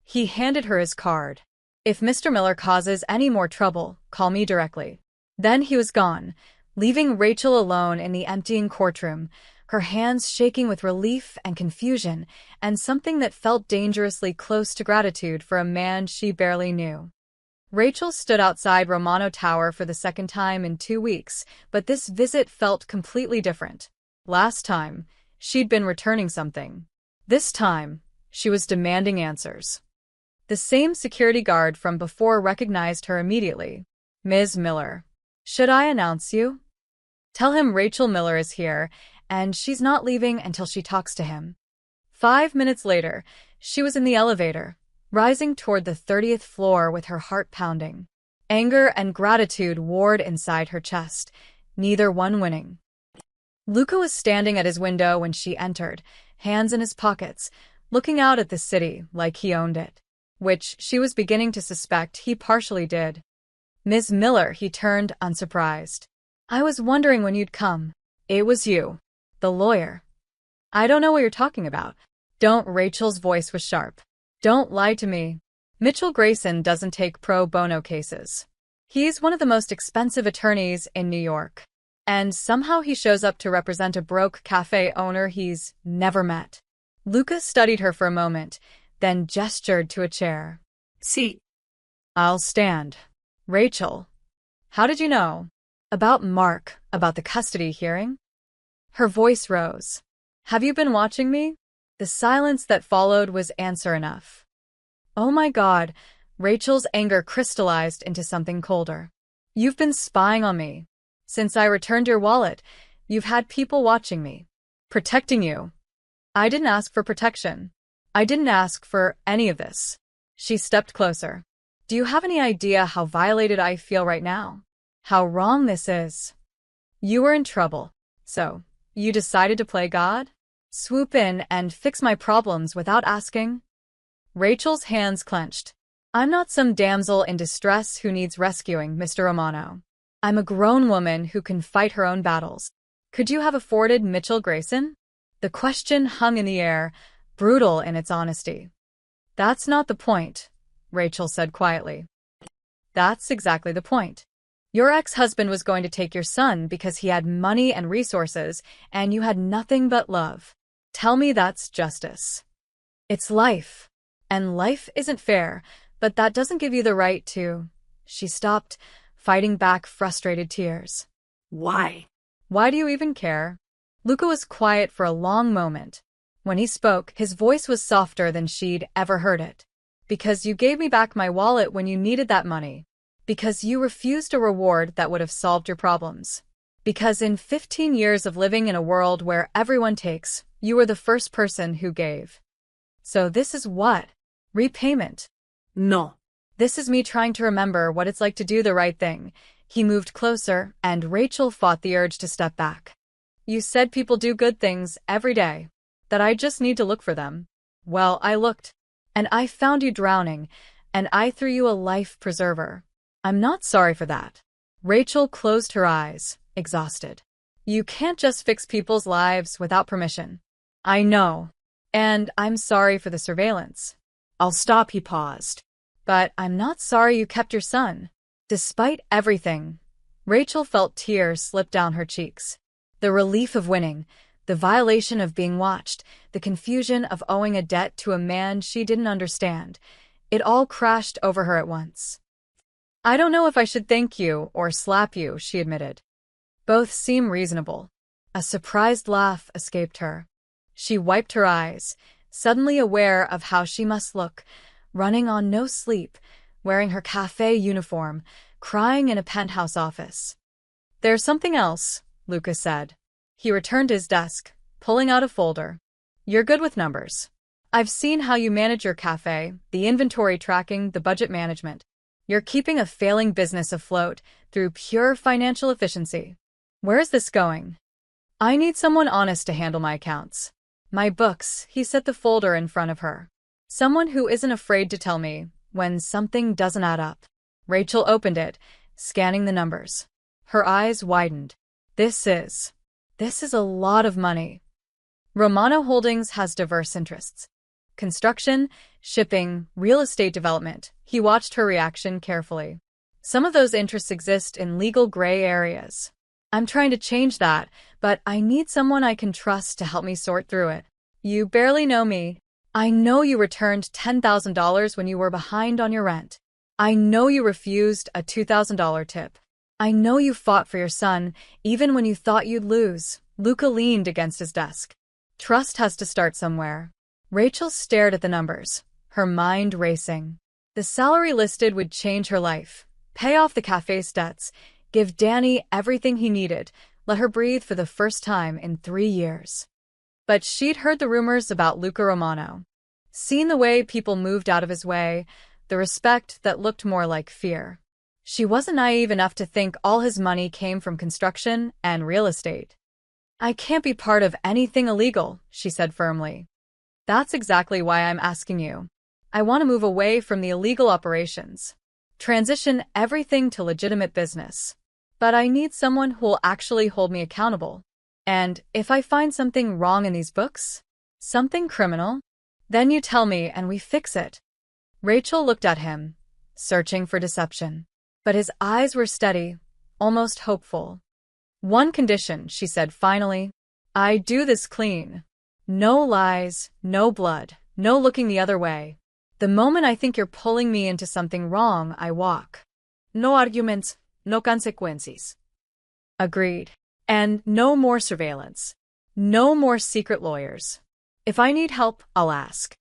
He handed her his card. If Mr. Miller causes any more trouble, call me directly. Then he was gone, leaving Rachel alone in the emptying courtroom, her hands shaking with relief and confusion, and something that felt dangerously close to gratitude for a man she barely knew. Rachel stood outside Romano Tower for the second time in 2 weeks, but this visit felt completely different. Last time, she'd been returning something. This time, she was demanding answers. The same security guard from before recognized her immediately. Ms. Miller. Should I announce you? Tell him Rachel Miller is here, and she's not leaving until she talks to him. 5 minutes later, she was in the elevator, rising toward the 30th floor with her heart pounding. Anger and gratitude warred inside her chest, neither one winning. Luca was standing at his window when she entered, hands in his pockets, looking out at the city like he owned it, which she was beginning to suspect he partially did. Ms. Miller, he turned, unsurprised. I was wondering when you'd come. It was you. The lawyer. I don't know what you're talking about. Don't. Rachel's voice was sharp. Don't lie to me. Mitchell Grayson doesn't take pro bono cases. He's one of the most expensive attorneys in New York. And somehow he shows up to represent a broke cafe owner he's never met. Luca studied her for a moment, then gestured to a chair. See. I'll stand. Rachel. How did you know? About Mark, about the custody hearing? Her voice rose. Have you been watching me? The silence that followed was answer enough. Oh my God, Rachel's anger crystallized into something colder. You've been spying on me. Since I returned your wallet, you've had people watching me. Protecting you. I didn't ask for protection. I didn't ask for any of this. She stepped closer. Do you have any idea how violated I feel right now? How wrong this is? You were in trouble. So, you decided to play God? Swoop in and fix my problems without asking? Rachel's hands clenched. I'm not some damsel in distress who needs rescuing, Mr. Romano. I'm a grown woman who can fight her own battles. Could you have afforded Mitchell Grayson? The question hung in the air, brutal in its honesty. That's not the point, Rachel said quietly. That's exactly the point. Your ex-husband was going to take your son because he had money and resources, and you had nothing but love. Tell me that's justice. It's life. And life isn't fair, but that doesn't give you the right to... She stopped, fighting back frustrated tears. Why? Why do you even care? Luca was quiet for a long moment. When he spoke, his voice was softer than she'd ever heard it. Because you gave me back my wallet when you needed that money. Because you refused a reward that would have solved your problems. Because in 15 years of living in a world where everyone takes, you were the first person who gave. So this is what? Repayment. No. This is me trying to remember what it's like to do the right thing. He moved closer, and Rachel fought the urge to step back. You said people do good things every day. That I just need to look for them. Well, I looked. And I found you drowning, and I threw you a life preserver. I'm not sorry for that. Rachel closed her eyes, exhausted. You can't just fix people's lives without permission. I know. And I'm sorry for the surveillance. I'll stop, he paused. But I'm not sorry you kept your son. Despite everything, Rachel felt tears slip down her cheeks. The relief of winning, the violation of being watched, the confusion of owing a debt to a man she didn't understand. It all crashed over her at once. I don't know if I should thank you or slap you, she admitted. Both seem reasonable. A surprised laugh escaped her. She wiped her eyes, suddenly aware of how she must look, running on no sleep, wearing her cafe uniform, crying in a penthouse office. There's something else, Lucas said. He returned to his desk, pulling out a folder. You're good with numbers. I've seen how you manage your cafe, the inventory tracking, the budget management. You're keeping a failing business afloat through pure financial efficiency. Where is this going? I need someone honest to handle my accounts. My books, he set the folder in front of her. Someone who isn't afraid to tell me when something doesn't add up. Rachel opened it, scanning the numbers. Her eyes widened. This is a lot of money. Romano Holdings has diverse interests. Construction, shipping, real estate development. He watched her reaction carefully. Some of those interests exist in legal gray areas. I'm trying to change that, but I need someone I can trust to help me sort through it. You barely know me. I know you returned $10,000 when you were behind on your rent. I know you refused a $2,000 tip. I know you fought for your son, even when you thought you'd lose. Luca leaned against his desk. Trust has to start somewhere. Rachel stared at the numbers, her mind racing. The salary listed would change her life, pay off the cafe's debts, give Danny everything he needed, let her breathe for the first time in 3 years. But she'd heard the rumors about Luca Romano, seen the way people moved out of his way, the respect that looked more like fear. She wasn't naive enough to think all his money came from construction and real estate. I can't be part of anything illegal, she said firmly. That's exactly why I'm asking you. I want to move away from the illegal operations. Transition everything to legitimate business. But I need someone who'll actually hold me accountable. And if I find something wrong in these books, something criminal, then you tell me and we fix it. Rachel looked at him, searching for deception. But his eyes were steady, almost hopeful. One condition, she said finally. I do this clean. No lies, no blood, no looking the other way. The moment I think you're pulling me into something wrong, I walk. No arguments, no consequences. Agreed. And no more surveillance. No more secret lawyers. If I need help, I'll ask.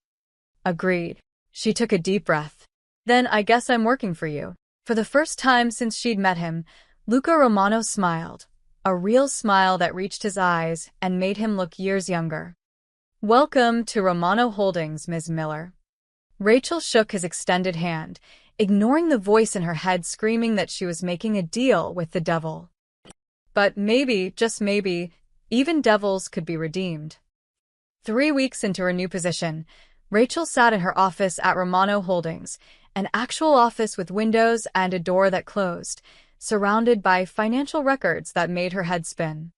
Agreed. She took a deep breath. Then I guess I'm working for you. For the first time since she'd met him, Luca Romano smiled, a real smile that reached his eyes and made him look years younger. Welcome to Romano Holdings, Ms. Miller. Rachel shook his extended hand, ignoring the voice in her head screaming that she was making a deal with the devil. But maybe, just maybe, even devils could be redeemed. 3 weeks into her new position, Rachel sat in her office at Romano Holdings, an actual office with windows and a door that closed, surrounded by financial records that made her head spin.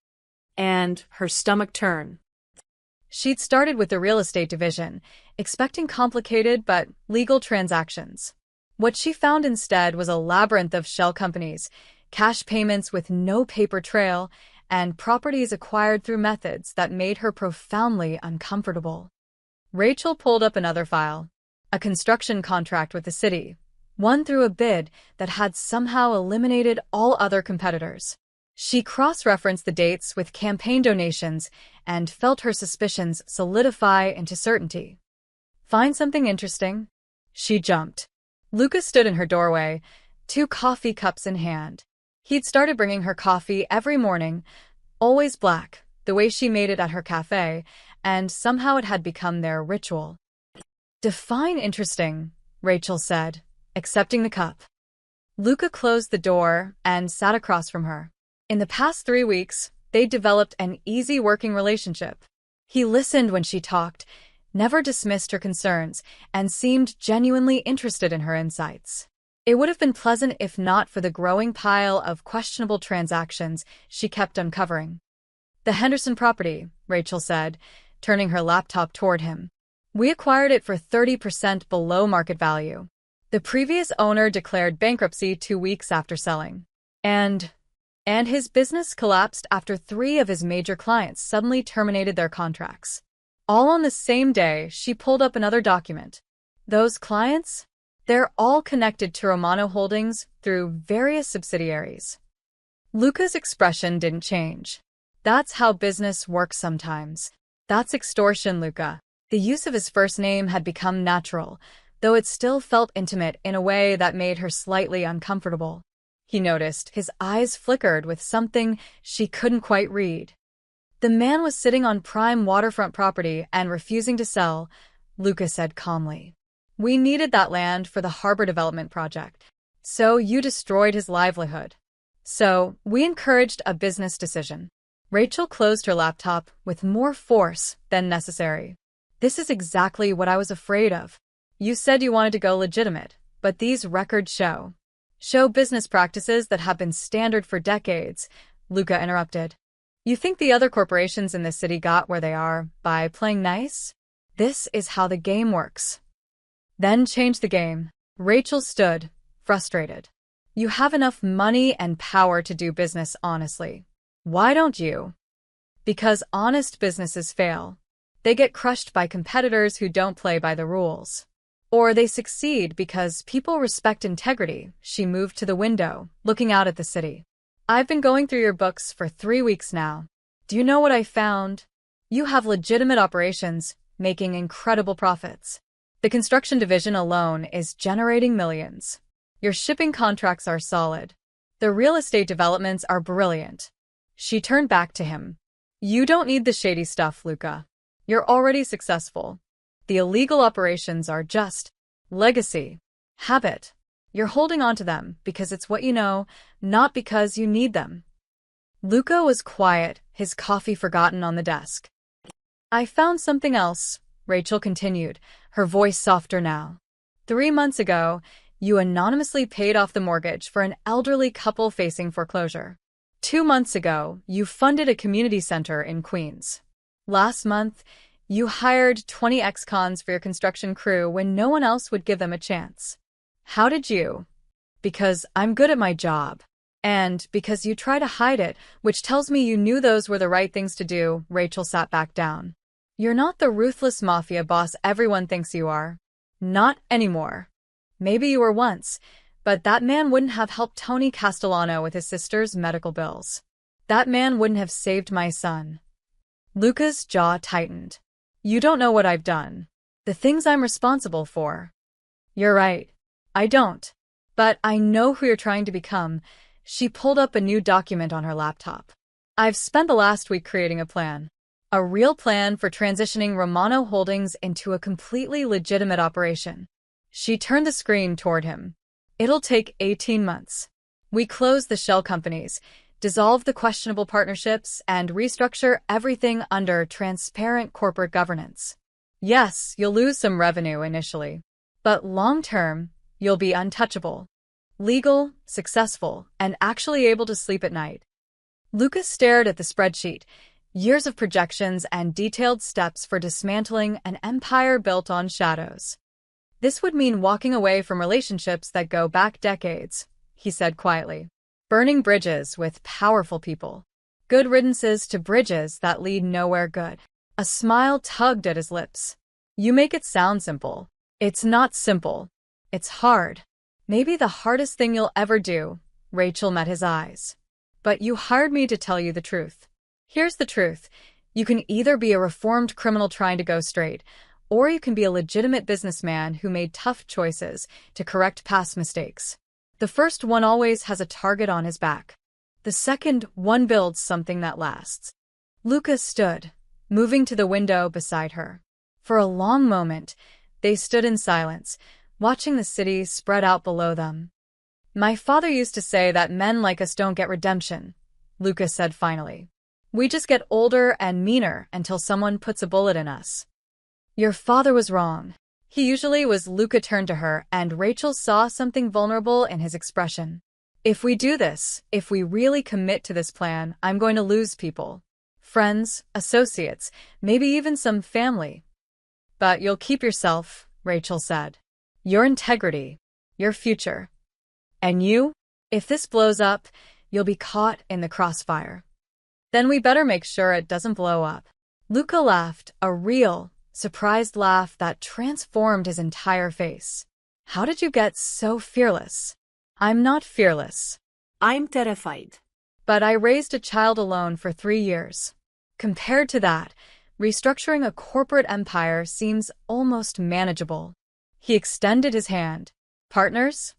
And her stomach turn. She'd started with the real estate division, expecting complicated but legal transactions. What she found instead was a labyrinth of shell companies, cash payments with no paper trail, and properties acquired through methods that made her profoundly uncomfortable. Rachel pulled up another file. A construction contract with the city, won through a bid that had somehow eliminated all other competitors. She cross-referenced the dates with campaign donations and felt her suspicions solidify into certainty. "Find something interesting?" She jumped. Luca stood in her doorway, 2 coffee cups in hand. He'd started bringing her coffee every morning, always black, the way she made it at her cafe, and somehow it had become their ritual. "Define interesting," Rachel said, accepting the cup. Luca closed the door and sat across from her. In the past 3 weeks, they'd developed an easy working relationship. He listened when she talked, never dismissed her concerns, and seemed genuinely interested in her insights. It would have been pleasant if not for the growing pile of questionable transactions she kept uncovering. "The Henderson property," Rachel said, turning her laptop toward him. "We acquired it for 30% below market value. The previous owner declared bankruptcy 2 weeks after selling. And his business collapsed after 3 of his major clients suddenly terminated their contracts. All on the same day." She pulled up another document. "Those clients? They're all connected to Romano Holdings through various subsidiaries." Luca's expression didn't change. "That's how business works sometimes. That's extortion, Luca." The use of his first name had become natural, though it still felt intimate in a way that made her slightly uncomfortable. He noticed his eyes flickered with something she couldn't quite read. "The man was sitting on prime waterfront property and refusing to sell," Luca said calmly. "We needed that land for the harbor development project. So you destroyed his livelihood. So we encouraged a business decision." Rachel closed her laptop with more force than necessary. "This is exactly what I was afraid of. You said you wanted to go legitimate, but these records show business practices that have been standard for decades," Luca interrupted. "You think the other corporations in this city got where they are by playing nice? This is how the game works." "Then change the game." Rachel stood, frustrated. "You have enough money and power to do business honestly. Why don't you?" "Because honest businesses fail. They get crushed by competitors who don't play by the rules. Or they succeed because people respect integrity." She moved to the window, looking out at the city. "I've been going through your books for 3 weeks now. Do you know what I found? You have legitimate operations, making incredible profits. The construction division alone is generating millions. Your shipping contracts are solid. The real estate developments are brilliant." She turned back to him. "You don't need the shady stuff, Luca. You're already successful. The illegal operations are just legacy, habit. You're holding on to them because it's what you know, not because you need them." Luca was quiet, his coffee forgotten on the desk. "I found something else," Rachel continued, her voice softer now. 3 months ago, you anonymously paid off the mortgage for an elderly couple facing foreclosure. 2 months ago, you funded a community center in Queens. Last month, you hired 20 ex-cons for your construction crew when no one else would give them a chance. How did you? Because I'm good at my job. And because you try to hide it, which tells me you knew those were the right things to do." Rachel sat back down. "You're not the ruthless mafia boss everyone thinks you are. Not anymore. Maybe you were once, but that man wouldn't have helped Tony Castellano with his sister's medical bills. That man wouldn't have saved my son." Luca's jaw tightened. "You don't know what I've done. The things I'm responsible for." "You're right. I don't. But I know who you're trying to become." She pulled up a new document on her laptop. "I've spent the last week creating a plan. A real plan for transitioning Romano Holdings into a completely legitimate operation." She turned the screen toward him. "It'll take 18 months. We close the shell companies, dissolve the questionable partnerships, and restructure everything under transparent corporate governance. Yes, you'll lose some revenue initially, but long-term, you'll be untouchable. Legal, successful, and actually able to sleep at night." Lucas stared at the spreadsheet, years of projections and detailed steps for dismantling an empire built on shadows. "This would mean walking away from relationships that go back decades," he said quietly. "Burning bridges with powerful people. Good riddances to bridges that lead nowhere good." A smile tugged at his lips. "You make it sound simple. It's not simple. It's hard. Maybe the hardest thing you'll ever do." Rachel met his eyes. But you hired me to tell you the truth. Here's the truth. You can either be a reformed criminal trying to go straight, or you can be a legitimate businessman who made tough choices to correct past mistakes. The first one always has a target on his back. The second one builds something that lasts. Luca stood, moving to the window beside her. For a long moment, they stood in silence, watching the city spread out below them. My father used to say that men like us don't get redemption, Luca said finally. We just get older and meaner until someone puts a bullet in us. Your father was wrong. He usually was. Luca turned to her, and Rachel saw something vulnerable in his expression. If we do this, if we really commit to this plan, I'm going to lose people. Friends, associates, maybe even some family. But you'll keep yourself, Rachel said. Your integrity, your future. And you? If this blows up, you'll be caught in the crossfire. Then we better make sure it doesn't blow up. Luca laughed, a real, surprised laugh that transformed his entire face. How did you get so fearless? I'm not fearless. I'm terrified. But I raised a child alone for 3 years. Compared to that, restructuring a corporate empire seems almost manageable. He extended his hand. Partners?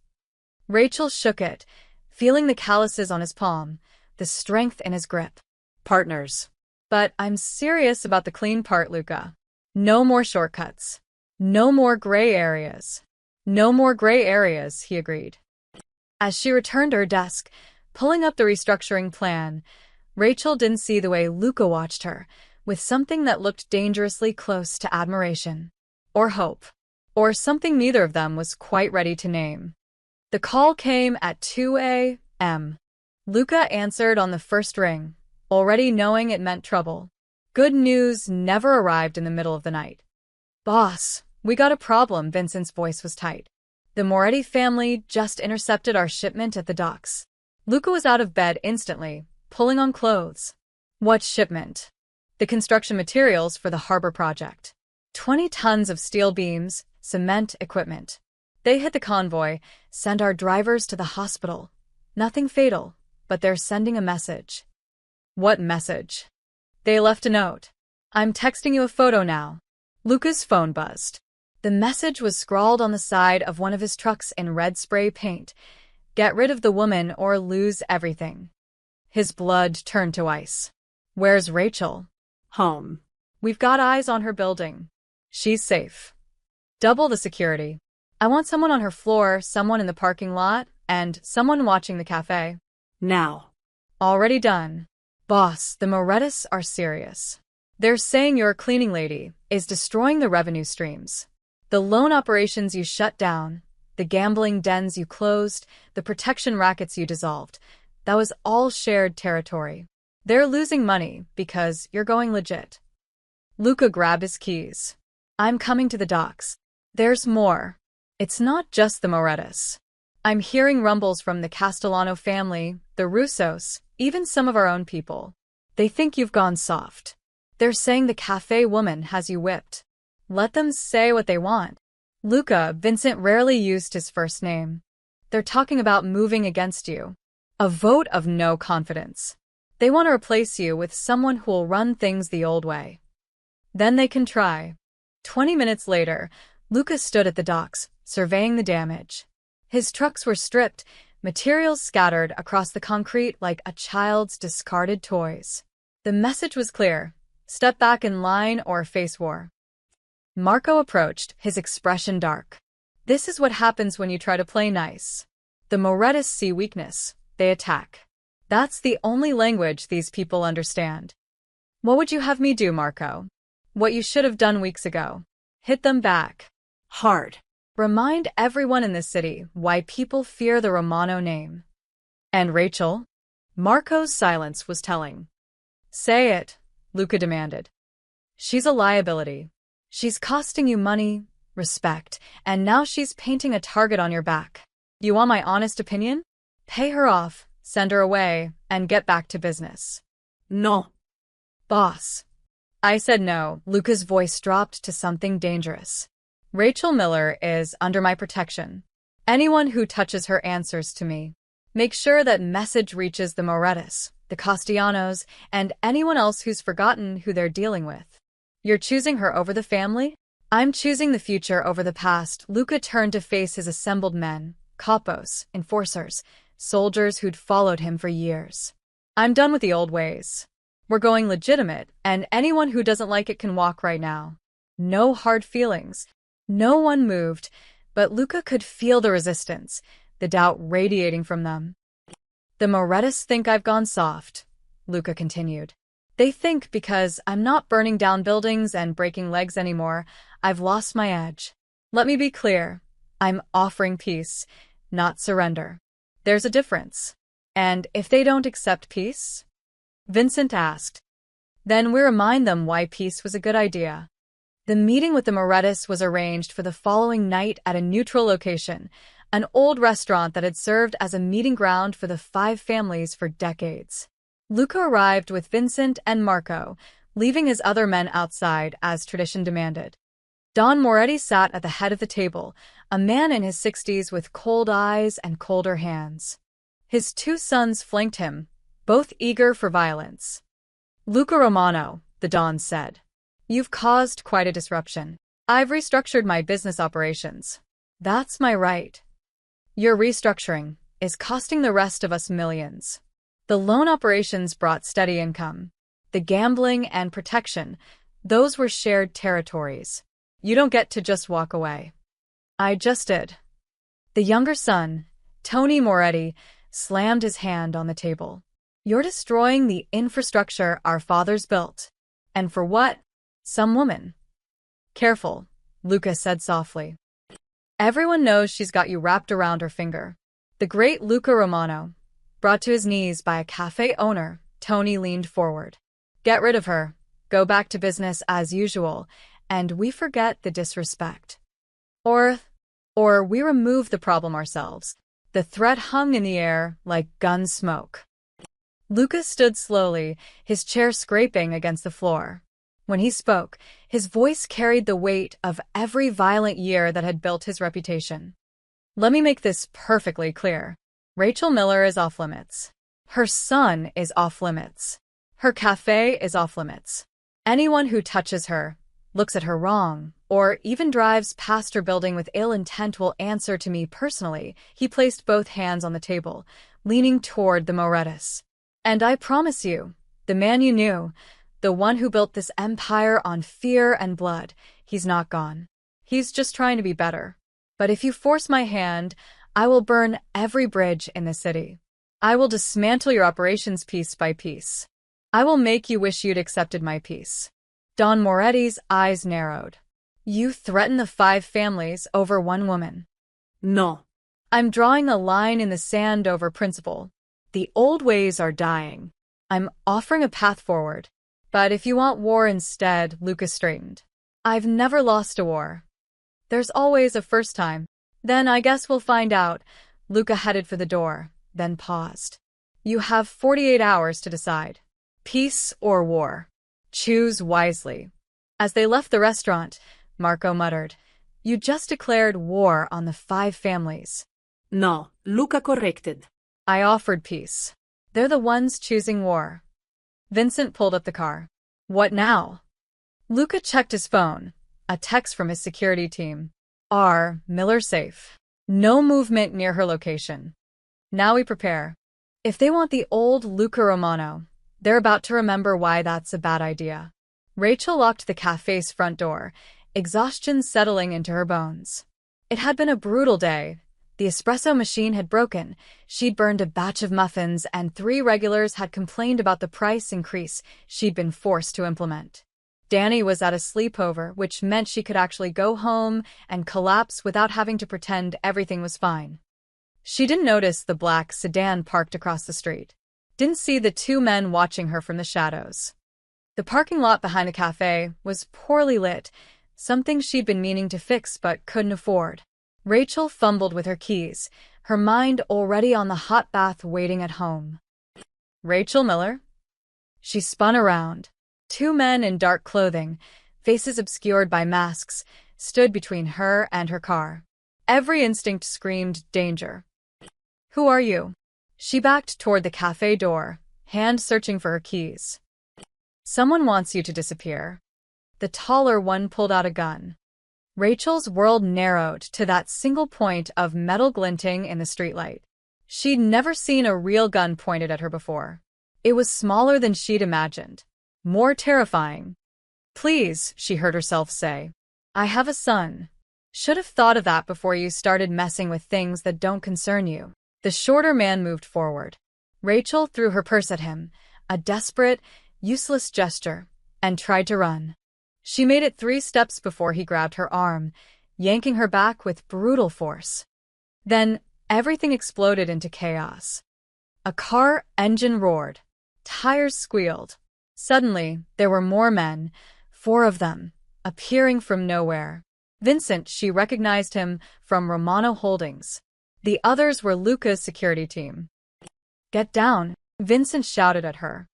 Rachel shook it, feeling the calluses on his palm, the strength in his grip. Partners. But I'm serious about the clean part, Luca. No more shortcuts. No more gray areas. No more gray areas, he agreed. As she returned to her desk, pulling up the restructuring plan, Rachel didn't see the way Luca watched her, with something that looked dangerously close to admiration. Or hope. Or something neither of them was quite ready to name. The call came at 2 a.m. Luca answered on the first ring, already knowing it meant trouble. Good news never arrived in the middle of the night. Boss, we got a problem. Vincent's voice was tight. The Moretti family just intercepted our shipment at the docks. Luca was out of bed instantly, pulling on clothes. What shipment? The construction materials for the harbor project. 20 tons of steel beams, cement equipment. They hit the convoy, send our drivers to the hospital. Nothing fatal, but they're sending a message. What message? They left a note. I'm texting you a photo now. Luca's phone buzzed. The message was scrawled on the side of one of his trucks in red spray paint. Get rid of the woman or lose everything. His blood turned to ice. Where's Rachel? Home. We've got eyes on her building. She's safe. Double the security. I want someone on her floor, someone in the parking lot, and someone watching the cafe. Now. Already done. Boss, the Morettis are serious. They're saying your cleaning lady is destroying the revenue streams. The loan operations you shut down, the gambling dens you closed, the protection rackets you dissolved, that was all shared territory. They're losing money because you're going legit. Luca grabbed his keys. I'm coming to the docks. There's more. It's not just the Morettis. I'm hearing rumbles from the Castellano family, the Russos, even some of our own people. They think you've gone soft. They're saying the cafe woman has you whipped. Let them say what they want. Luca, Vincent rarely used his first name. They're talking about moving against you. A vote of no confidence. They want to replace you with someone who will run things the old way. Then they can try. 20 minutes later, Luca stood at the docks, surveying the damage. His trucks were stripped, materials scattered across the concrete like a child's discarded toys. The message was clear. Step back in line or face war. Marco approached, his expression dark. This is what happens when you try to play nice. The Morettis see weakness. They attack. That's the only language these people understand. What would you have me do, Marco? What you should have done weeks ago. Hit them back. Hard. Remind everyone in this city why people fear the Romano name. And Rachel? Marco's silence was telling. Say it, Luca demanded. She's a liability. She's costing you money, respect, and now she's painting a target on your back. You want my honest opinion? Pay her off, send her away, and get back to business. No. Boss. I said no. Luca's voice dropped to something dangerous. Rachel Miller is under my protection. Anyone who touches her answers to me. Make sure that message reaches the Morettas, the Castellanos, and anyone else who's forgotten who they're dealing with. You're choosing her over the family? I'm choosing the future over the past. Luca turned to face his assembled men, capos, enforcers, soldiers who'd followed him for years. I'm done with the old ways. We're going legitimate, and anyone who doesn't like it can walk right now. No hard feelings. No one moved, but Luca could feel the resistance, the doubt radiating from them. The Morettas think I've gone soft, Luca continued. They think because I'm not burning down buildings and breaking legs anymore, I've lost my edge. Let me be clear. I'm offering peace, not surrender. There's a difference. And if they don't accept peace? Vincent asked. Then we remind them why peace was a good idea. The meeting with the Morettas was arranged for the following night at a neutral location, an old restaurant that had served as a meeting ground for the 5 families for decades. Luca arrived with Vincent and Marco, leaving his other men outside as tradition demanded. Don Moretti sat at the head of the table, a man in his 60s with cold eyes and colder hands. His 2 sons flanked him, both eager for violence. Luca Romano, the Don said. You've caused quite a disruption. I've restructured my business operations. That's my right. Your restructuring is costing the rest of us millions. The loan operations brought steady income. The gambling and protection, those were shared territories. You don't get to just walk away. I just did. The younger son, Tony Moretti, slammed his hand on the table. You're destroying the infrastructure our fathers built. And for what? Some woman. Careful, Luca said softly. Everyone knows she's got you wrapped around her finger. The great Luca Romano, brought to his knees by a cafe owner, Tony leaned forward. Get rid of her, go back to business as usual, and we forget the disrespect. Or we remove the problem ourselves. The threat hung in the air like gun smoke. Luca stood slowly, his chair scraping against the floor. When he spoke, his voice carried the weight of every violent year that had built his reputation. Let me make this perfectly clear. Rachel Miller is off limits. Her son is off limits. Her cafe is off limits. Anyone who touches her, looks at her wrong, or even drives past her building with ill intent will answer to me personally. He placed both hands on the table, leaning toward the Morettas. And I promise you, the man you knew, the one who built this empire on fear and blood, he's not gone. He's just trying to be better. But if you force my hand, I will burn every bridge in the city. I will dismantle your operations piece by piece. I will make you wish you'd accepted my peace. Don Moretti's eyes narrowed. You threaten the 5 families over one woman. No. I'm drawing a line in the sand over principle. The old ways are dying. I'm offering a path forward. But if you want war instead, Luca straightened. I've never lost a war. There's always a first time. Then I guess we'll find out. Luca headed for the door, then paused. You have 48 hours to decide. Peace or war. Choose wisely. As they left the restaurant, Marco muttered, You just declared war on the 5 families. No, Luca corrected. I offered peace. They're the ones choosing war. Vincent pulled up the car. What now? Luca checked his phone. A text from his security team. R. Miller safe. No movement near her location. Now we prepare. If they want the old Luca Romano, they're about to remember why that's a bad idea. Rachel locked the cafe's front door, exhaustion settling into her bones. It had been a brutal day. The espresso machine had broken, she'd burned a batch of muffins, and 3 regulars had complained about the price increase she'd been forced to implement. Danny was at a sleepover, which meant she could actually go home and collapse without having to pretend everything was fine. She didn't notice the black sedan parked across the street. Didn't see the 2 men watching her from the shadows. The parking lot behind the cafe was poorly lit, something she'd been meaning to fix but couldn't afford. Rachel fumbled with her keys, her mind already on the hot bath waiting at home. Rachel Miller? She spun around. 2 men in dark clothing, faces obscured by masks, stood between her and her car. Every instinct screamed danger. Who are you? She backed toward the cafe door, hand searching for her keys. Someone wants you to disappear. The taller one pulled out a gun. Rachel's world narrowed to that single point of metal glinting in the streetlight. She'd never seen a real gun pointed at her before. It was smaller than she'd imagined. More terrifying. Please, she heard herself say. I have a son. Should have thought of that before you started messing with things that don't concern you. The shorter man moved forward. Rachel threw her purse at him, a desperate, useless gesture, and tried to run. She made it 3 steps before he grabbed her arm, yanking her back with brutal force. Then, everything exploded into chaos. A car engine roared. Tires squealed. Suddenly, there were more men, 4 of them, appearing from nowhere. Vincent, she recognized him from Romano Holdings. The others were Luca's security team. Get down, Vincent shouted at her.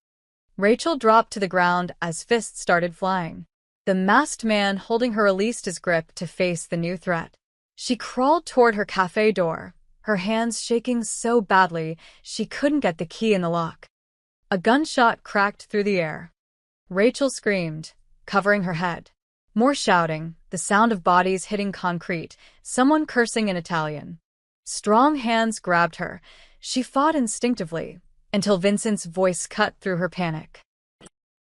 Rachel dropped to the ground as fists started flying. The masked man holding her released his grip to face the new threat. She crawled toward her cafe door, her hands shaking so badly she couldn't get the key in the lock. A gunshot cracked through the air. Rachel screamed, covering her head. More shouting, the sound of bodies hitting concrete, someone cursing in Italian. Strong hands grabbed her. She fought instinctively, until Vincent's voice cut through her panic.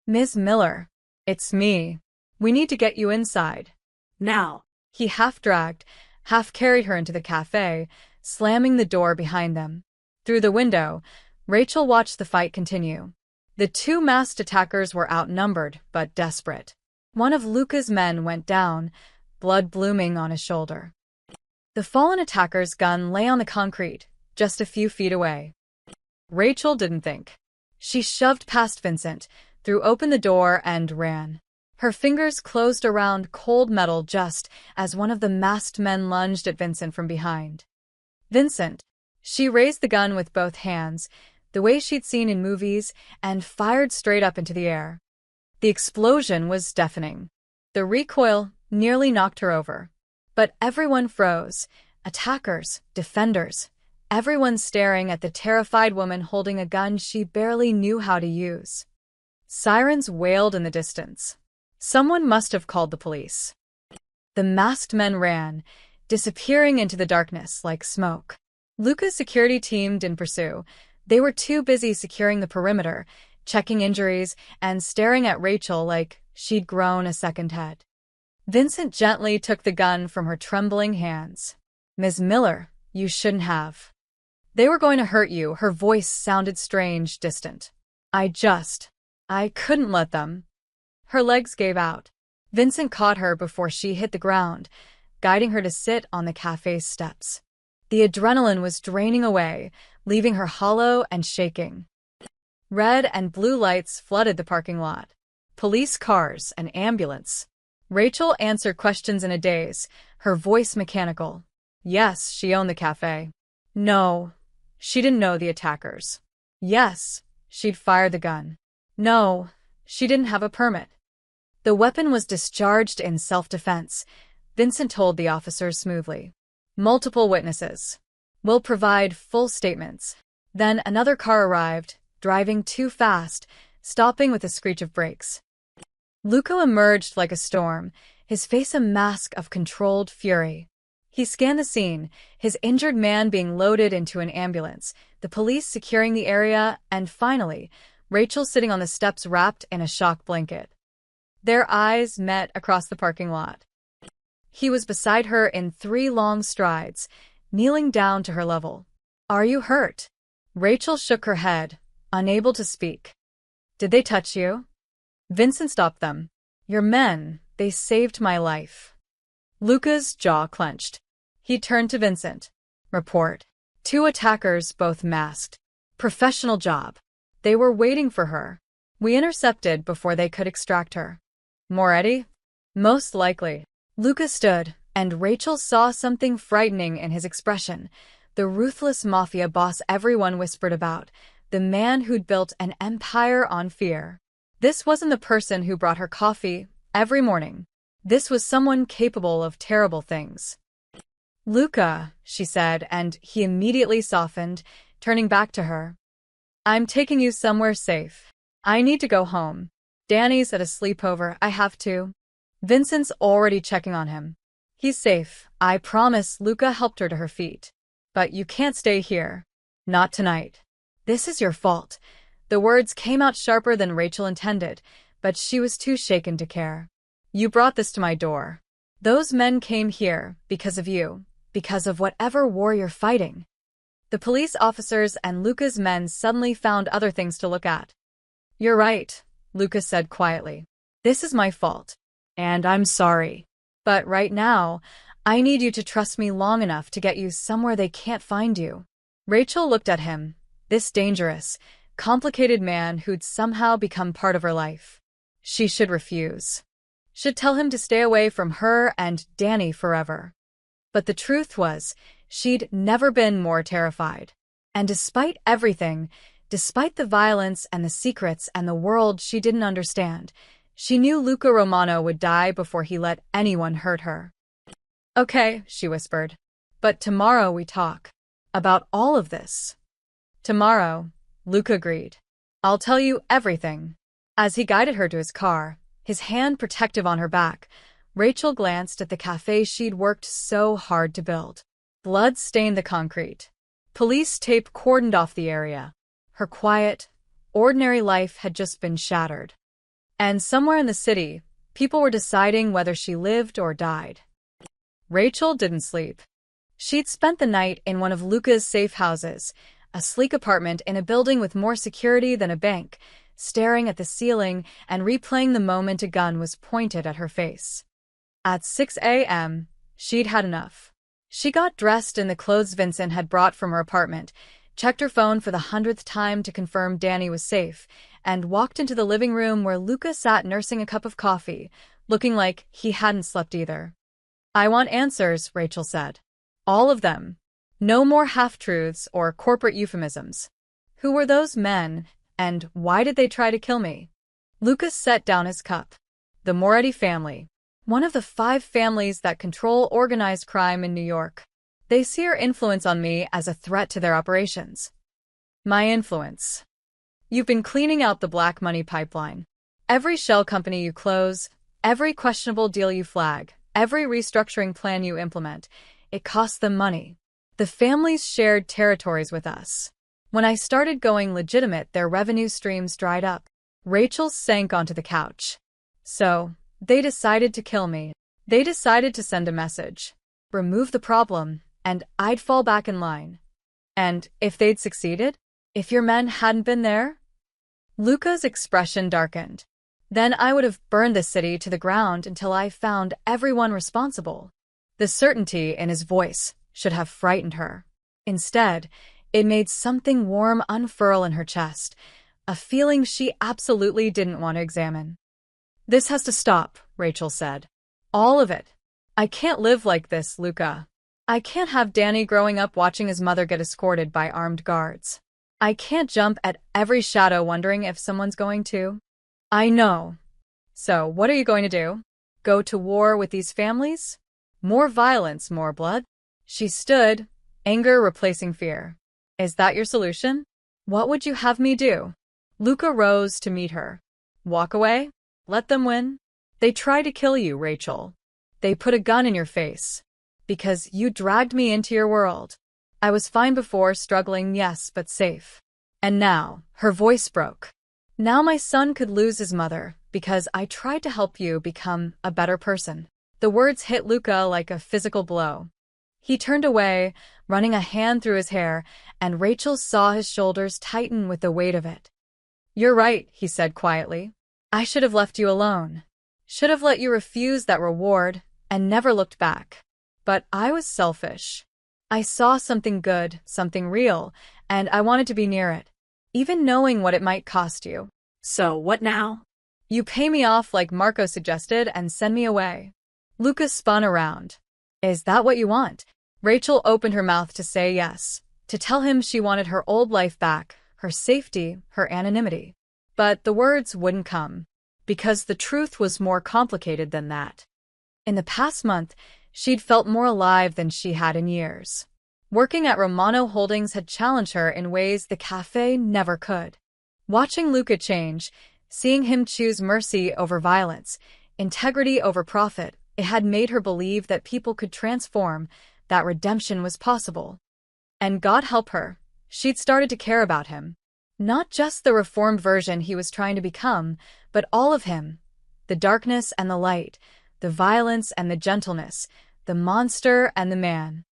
Ms. Miller, it's me. We need to get you inside. Now. He half-dragged, half-carried her into the cafe, slamming the door behind them. Through the window, Rachel watched the fight continue. The 2 masked attackers were outnumbered, but desperate. One of Luca's men went down, blood blooming on his shoulder. The fallen attacker's gun lay on the concrete, just a few feet away. Rachel didn't think. She shoved past Vincent, threw open the door, and ran. Her fingers closed around cold metal just as one of the masked men lunged at Vincent from behind. Vincent! She raised the gun with both hands, the way she'd seen in movies, and fired straight up into the air. The explosion was deafening. The recoil nearly knocked her over. But everyone froze. Attackers, defenders, everyone staring at the terrified woman holding a gun she barely knew how to use. Sirens wailed in the distance. Someone must have called the police. The masked men ran, disappearing into the darkness like smoke. Luca's security team didn't pursue. They were too busy securing the perimeter, checking injuries, and staring at Rachel like she'd grown a second head. Vincent gently took the gun from her trembling hands. Ms. Miller, you shouldn't have. They were going to hurt you. Her voice sounded strange, distant. I couldn't let them. Her legs gave out. Vincent caught her before she hit the ground, guiding her to sit on the cafe's steps. The adrenaline was draining away, leaving her hollow and shaking. Red and blue lights flooded the parking lot. Police cars, an ambulance. Rachel answered questions in a daze, her voice mechanical. Yes, she owned the cafe. No, she didn't know the attackers. Yes, she'd fired the gun. No, she didn't have a permit. The weapon was discharged in self-defense, Vincent told the officers smoothly. Multiple witnesses. We'll provide full statements. Then another car arrived, driving too fast, stopping with a screech of brakes. Luca emerged like a storm, his face a mask of controlled fury. He scanned the scene, his injured man being loaded into an ambulance, the police securing the area, and finally, Rachel sitting on the steps wrapped in a shock blanket. Their eyes met across the parking lot. He was beside her in 3 long strides, kneeling down to her level. Are you hurt? Rachel shook her head, unable to speak. Did they touch you? Vincent stopped them. Your men, they saved my life. Luca's jaw clenched. He turned to Vincent. Report. 2 attackers, both masked. Professional job. They were waiting for her. We intercepted before they could extract her. Moretti? Most likely. Luca stood, and Rachel saw something frightening in his expression. The ruthless Mafia boss everyone whispered about, the man who'd built an empire on fear. This wasn't the person who brought her coffee every morning. This was someone capable of terrible things. Luca, she said, and he immediately softened, turning back to her. I'm taking you somewhere safe. I need to go home. Danny's at a sleepover, I have to. Vincent's already checking on him. He's safe, I promise. Luca helped her to her feet. But you can't stay here. Not tonight. This is your fault. The words came out sharper than Rachel intended, but she was too shaken to care. You brought this to my door. Those men came here because of you, because of whatever war you're fighting. The police officers and Luca's men suddenly found other things to look at. You're right, Luca said quietly. This is my fault. And I'm sorry. But right now, I need you to trust me long enough to get you somewhere they can't find you. Rachel looked at him, this dangerous, complicated man who'd somehow become part of her life. She should refuse. Should tell him to stay away from her and Danny forever. But the truth was, she'd never been more terrified. And despite everything, despite the violence and the secrets and the world she didn't understand, she knew Luca Romano would die before he let anyone hurt her. Okay, she whispered. But tomorrow we talk. About all of this. Tomorrow, Luca agreed. I'll tell you everything. As he guided her to his car, his hand protective on her back, Rachel glanced at the cafe she'd worked so hard to build. Blood stained the concrete. Police tape cordoned off the area. Her quiet, ordinary life had just been shattered. And somewhere in the city, people were deciding whether she lived or died. Rachel didn't sleep. She'd spent the night in one of Luca's safe houses, a sleek apartment in a building with more security than a bank, staring at the ceiling and replaying the moment a gun was pointed at her face. At 6 a.m., she'd had enough. She got dressed in the clothes Vincent had brought from her apartment, checked her phone for the 100th time to confirm Danny was safe, and walked into the living room where Luca sat nursing a cup of coffee, looking like he hadn't slept either. I want answers, Rachel said. All of them. No more half-truths or corporate euphemisms. Who were those men, and why did they try to kill me? Lucas set down his cup. The Moretti family. One of the 5 families that control organized crime in New York. They see your influence on me as a threat to their operations. My influence. You've been cleaning out the black money pipeline. Every shell company you close, every questionable deal you flag, every restructuring plan you implement, it costs them money. The families shared territories with us. When I started going legitimate, their revenue streams dried up. Rachel sank onto the couch. So, they decided to kill me. They decided to send a message. Remove the problem, and I'd fall back in line. And if they'd succeeded? If your men hadn't been there? Luca's expression darkened. Then I would have burned the city to the ground until I found everyone responsible. The certainty in his voice should have frightened her. Instead, it made something warm unfurl in her chest, a feeling she absolutely didn't want to examine. This has to stop, Rachel said. All of it. I can't live like this, Luca. I can't have Danny growing up watching his mother get escorted by armed guards. I can't jump at every shadow wondering if someone's going to. I know. So, what are you going to do? Go to war with these families? More violence, more blood? She stood, anger replacing fear. Is that your solution? What would you have me do? Luca rose to meet her. Walk away? Let them win? They tried to kill you, Rachel. They put a gun in your face. Because you dragged me into your world. I was fine before, struggling, yes, but safe. And now, her voice broke. Now my son could lose his mother, because I tried to help you become a better person. The words hit Luca like a physical blow. He turned away, running a hand through his hair, and Rachel saw his shoulders tighten with the weight of it. You're right, he said quietly. I should have left you alone. Should have let you refuse that reward, and never looked back. But I was selfish. I saw something good, something real, and I wanted to be near it, even knowing what it might cost you. So, what now? You pay me off like Marco suggested and send me away. Lucas spun around. Is that what you want? Rachel opened her mouth to say yes, to tell him she wanted her old life back, her safety, her anonymity. But the words wouldn't come, because the truth was more complicated than that. In the past month, she'd felt more alive than she had in years. Working at Romano Holdings had challenged her in ways the cafe never could. Watching Luca change, seeing him choose mercy over violence, integrity over profit, it had made her believe that people could transform, that redemption was possible. And God help her, she'd started to care about him. Not just the reformed version he was trying to become, but all of him. The darkness and the light, the violence and the gentleness, the monster and the man.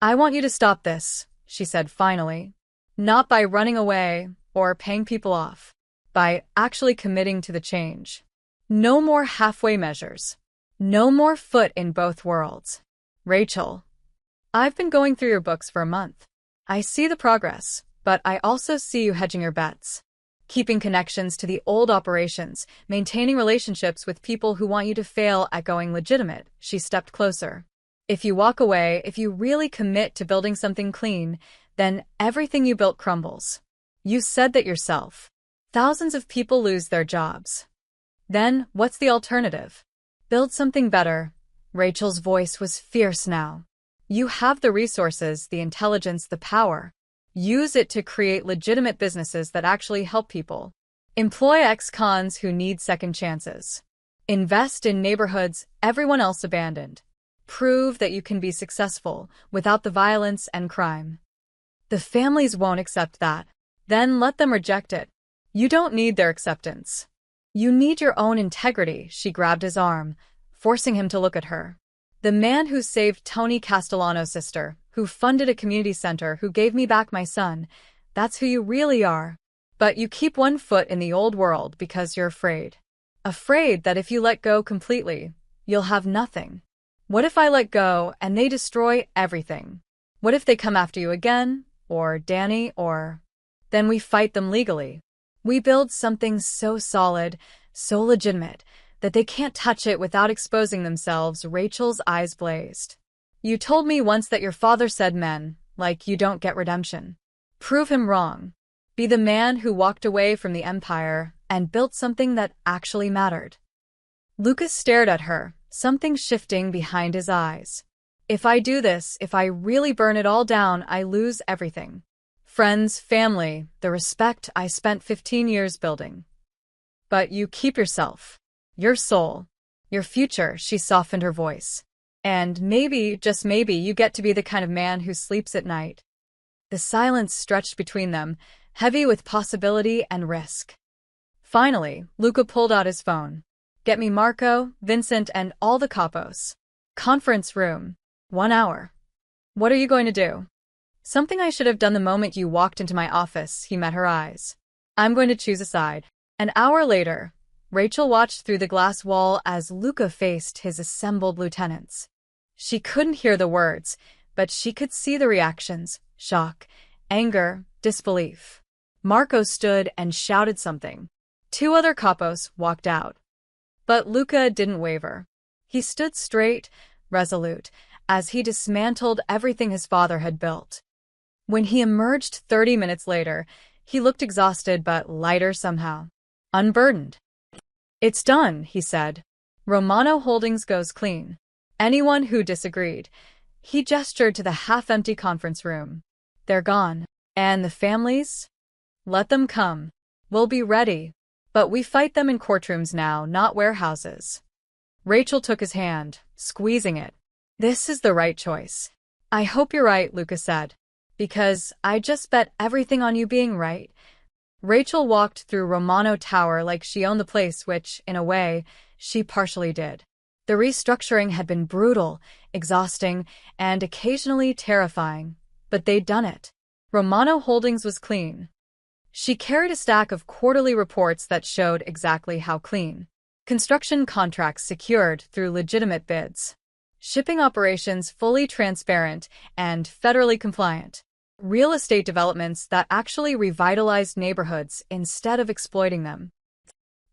"I want you to stop this," she said finally. "Not by running away or paying people off. By actually committing to the change. No more halfway measures. No more foot in both worlds. Rachel, I've been going through your books for a month. I see the progress, but I also see you hedging your bets. Keeping connections to the old operations, maintaining relationships with people who want you to fail at going legitimate." She stepped closer. "If you walk away, if you really commit to building something clean, then everything you built crumbles. You said that yourself. Thousands of people lose their jobs. Then, what's the alternative? Build something better." Rachel's voice was fierce now. "You have the resources, the intelligence, the power. Use it to create legitimate businesses that actually help people. Employ ex-cons who need second chances. Invest in neighborhoods everyone else abandoned. Prove that you can be successful without the violence and crime. The families won't accept that. Then let them reject it. You don't need their acceptance. You need your own integrity." She grabbed his arm, forcing him to look at her. "The man who saved Tony Castellano's sister, who funded a community center, who gave me back my son, that's who you really are. But you keep one foot in the old world because you're afraid. Afraid that if you let go completely, you'll have nothing. What if I let go and they destroy everything? What if they come after you again? Or Danny, or... Then we fight them legally. We build something so solid, so legitimate, that they can't touch it without exposing themselves." Rachel's eyes blazed. "You told me once that your father said men, like you, don't get redemption. Prove him wrong. Be the man who walked away from the empire and built something that actually mattered." Lucas stared at her, something shifting behind his eyes. "If I do this, if I really burn it all down, I lose everything. Friends, family, the respect I spent 15 years building. But you keep yourself, your soul, your future." She softened her voice. "And maybe, just maybe, you get to be the kind of man who sleeps at night." The silence stretched between them, heavy with possibility and risk. Finally, Luca pulled out his phone. "Get me Marco, Vincent, and all the capos. Conference room. 1 hour." "What are you going to do?" "Something I should have done the moment you walked into my office." He met her eyes. "I'm going to choose a side." An hour later, Rachel watched through the glass wall as Luca faced his assembled lieutenants. She couldn't hear the words, but she could see the reactions: shock, anger, disbelief. Marco stood and shouted something. 2 other capos walked out. But Luca didn't waver. He stood straight, resolute, as he dismantled everything his father had built. When he emerged 30 minutes later, he looked exhausted but lighter somehow. Unburdened. "It's done," he said. "Romano Holdings goes clean. Anyone who disagreed." He gestured to the half-empty conference room. "They're gone. And the families? Let them come. We'll be ready. But we fight them in courtrooms now, not warehouses." Rachel took his hand, squeezing it. "This is the right choice." "I hope you're right," Luca said. "Because I just bet everything on you being right." Rachel walked through Romano Tower like she owned the place, which, in a way, she partially did. The restructuring had been brutal, exhausting, and occasionally terrifying, but they'd done it. Romano Holdings was clean. She carried a stack of quarterly reports that showed exactly how clean. Construction contracts secured through legitimate bids. Shipping operations fully transparent and federally compliant. Real estate developments that actually revitalized neighborhoods instead of exploiting them.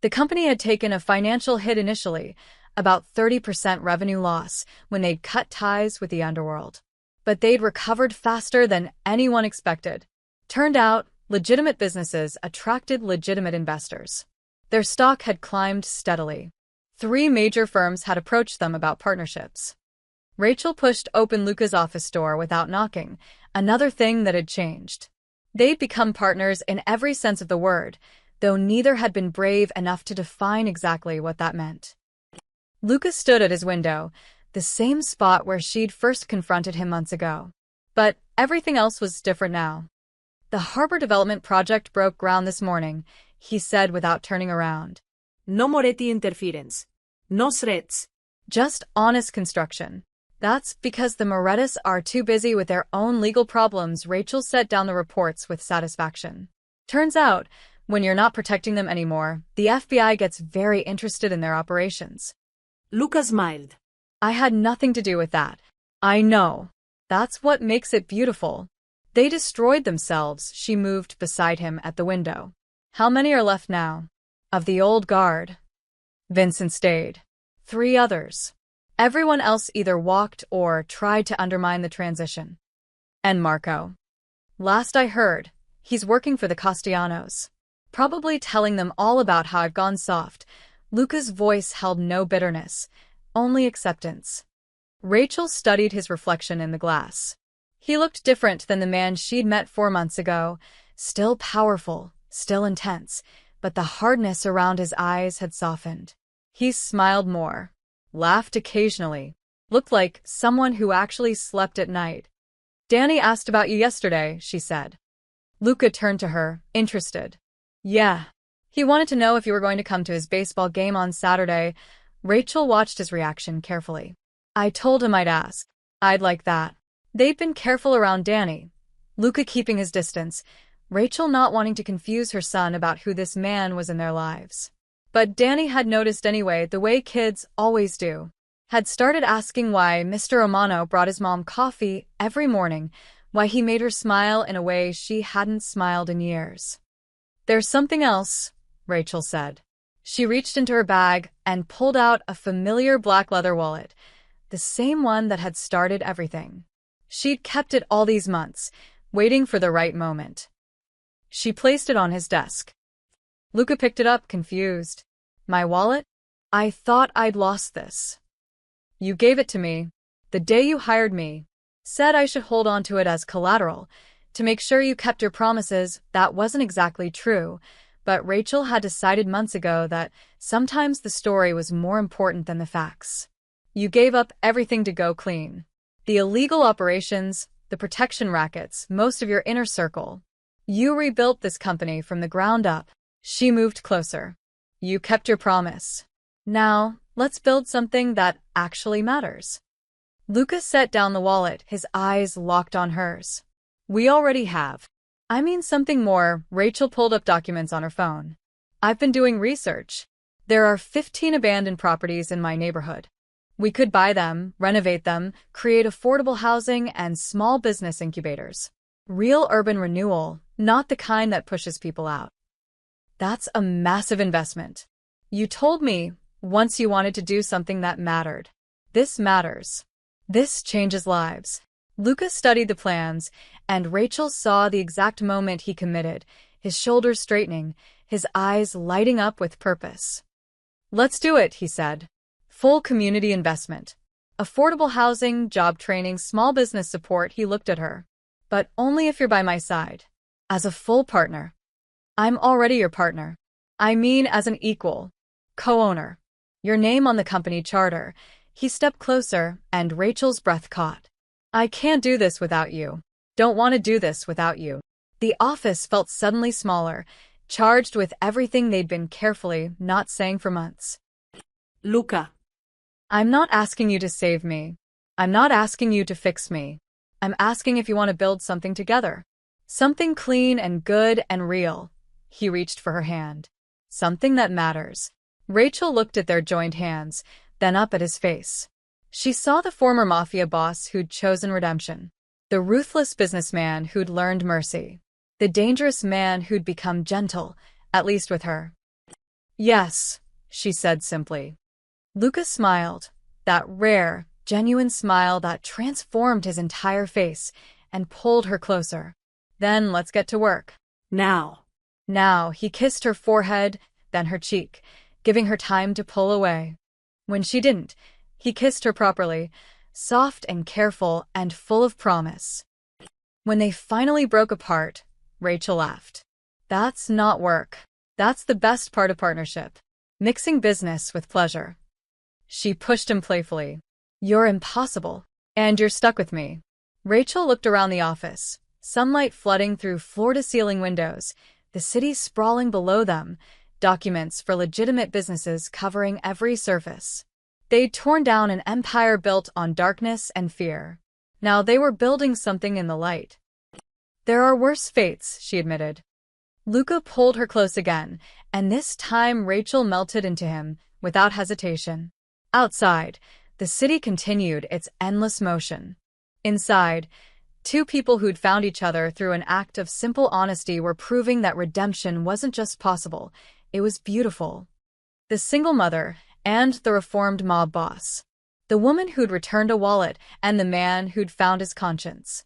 The company had taken a financial hit initially, about 30% revenue loss, when they'd cut ties with the underworld. But they'd recovered faster than anyone expected. Turned out, legitimate businesses attracted legitimate investors. Their stock had climbed steadily. 3 major firms had approached them about partnerships. Rachel pushed open Luca's office door without knocking, another thing that had changed. They'd become partners in every sense of the word, though neither had been brave enough to define exactly what that meant. Luca stood at his window, the same spot where she'd first confronted him months ago. But everything else was different now. The harbor development project broke ground this morning, he said without turning around. No Moretti interference. No threats. Just honest construction. That's because the Morettis are too busy with their own legal problems. Rachel set down the reports with satisfaction. Turns out, when you're not protecting them anymore, the FBI gets very interested in their operations. Luca smiled. I had nothing to do with that. I know. That's what makes it beautiful. They destroyed themselves. She moved beside him at the window. How many are left now? Of the old guard. Vincent stayed. 3 others. Everyone else either walked or tried to undermine the transition. And Marco. Last I heard, he's working for the Castellanos. Probably telling them all about how I've gone soft. Luca's voice held no bitterness, only acceptance. Rachel studied his reflection in the glass. He looked different than the man she'd met 4 months ago, still powerful, still intense, but the hardness around his eyes had softened. He smiled more, laughed occasionally, looked like someone who actually slept at night. Danny asked about you yesterday, she said. Luca turned to her, interested. Yeah. He wanted to know if you were going to come to his baseball game on Saturday. Rachel watched his reaction carefully. I told him I'd ask. I'd like that. They'd been careful around Danny, Luca keeping his distance, Rachel not wanting to confuse her son about who this man was in their lives. But Danny had noticed anyway, the way kids always do. Had started asking why Mr. Romano brought his mom coffee every morning, why he made her smile in a way she hadn't smiled in years. There's something else, Rachel said. She reached into her bag and pulled out a familiar black leather wallet, the same one that had started everything. She'd kept it all these months, waiting for the right moment. She placed it on his desk. Luca picked it up, confused. My wallet? I thought I'd lost this. You gave it to me, the day you hired me. Said I should hold on to it as collateral, to make sure you kept your promises. That wasn't exactly true, but Rachel had decided months ago that sometimes the story was more important than the facts. You gave up everything to go clean. The illegal operations, the protection rackets, most of your inner circle. You rebuilt this company from the ground up. She moved closer. You kept your promise. Now, let's build something that actually matters. Luca set down the wallet, his eyes locked on hers. We already have. I mean something more. Rachel pulled up documents on her phone. I've been doing research. There are 15 abandoned properties in my neighborhood. We could buy them, renovate them, create affordable housing and small business incubators. Real urban renewal, not the kind that pushes people out. That's a massive investment. You told me once you wanted to do something that mattered. This matters. This changes lives. Luca studied the plans, and Rachel saw the exact moment he committed, his shoulders straightening, his eyes lighting up with purpose. Let's do it, he said. Full community investment. Affordable housing, job training, small business support. He looked at her. But only if you're by my side. As a full partner. I'm already your partner. I mean as an equal. Co-owner. Your name on the company charter. He stepped closer, and Rachel's breath caught. I can't do this without you. Don't want to do this without you. The office felt suddenly smaller, charged with everything they'd been carefully not saying for months. Luca. I'm not asking you to save me. I'm not asking you to fix me. I'm asking if you want to build something together. Something clean and good and real. He reached for her hand. Something that matters. Rachel looked at their joined hands, then up at his face. She saw the former Mafia boss who'd chosen redemption. The ruthless businessman who'd learned mercy. The dangerous man who'd become gentle, at least with her. Yes, she said simply. Luca smiled, that rare, genuine smile that transformed his entire face, and pulled her closer. Then let's get to work. Now. Now, he kissed her forehead, then her cheek, giving her time to pull away. When she didn't, he kissed her properly, soft and careful and full of promise. When they finally broke apart, Rachel laughed. That's not work. That's the best part of partnership. Mixing business with pleasure. She pushed him playfully. You're impossible. And you're stuck with me. Rachel looked around the office, sunlight flooding through floor-to-ceiling windows, the city sprawling below them, documents for legitimate businesses covering every surface. They'd torn down an empire built on darkness and fear. Now they were building something in the light. There are worse fates, she admitted. Luca pulled her close again, and this time Rachel melted into him, without hesitation. Outside, the city continued its endless motion. Inside, two people who'd found each other through an act of simple honesty were proving that redemption wasn't just possible, it was beautiful. The single mother and the reformed mob boss. The woman who'd returned a wallet and the man who'd found his conscience.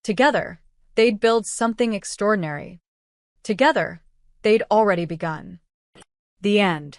Together, they'd build something extraordinary. Together, they'd already begun. The end.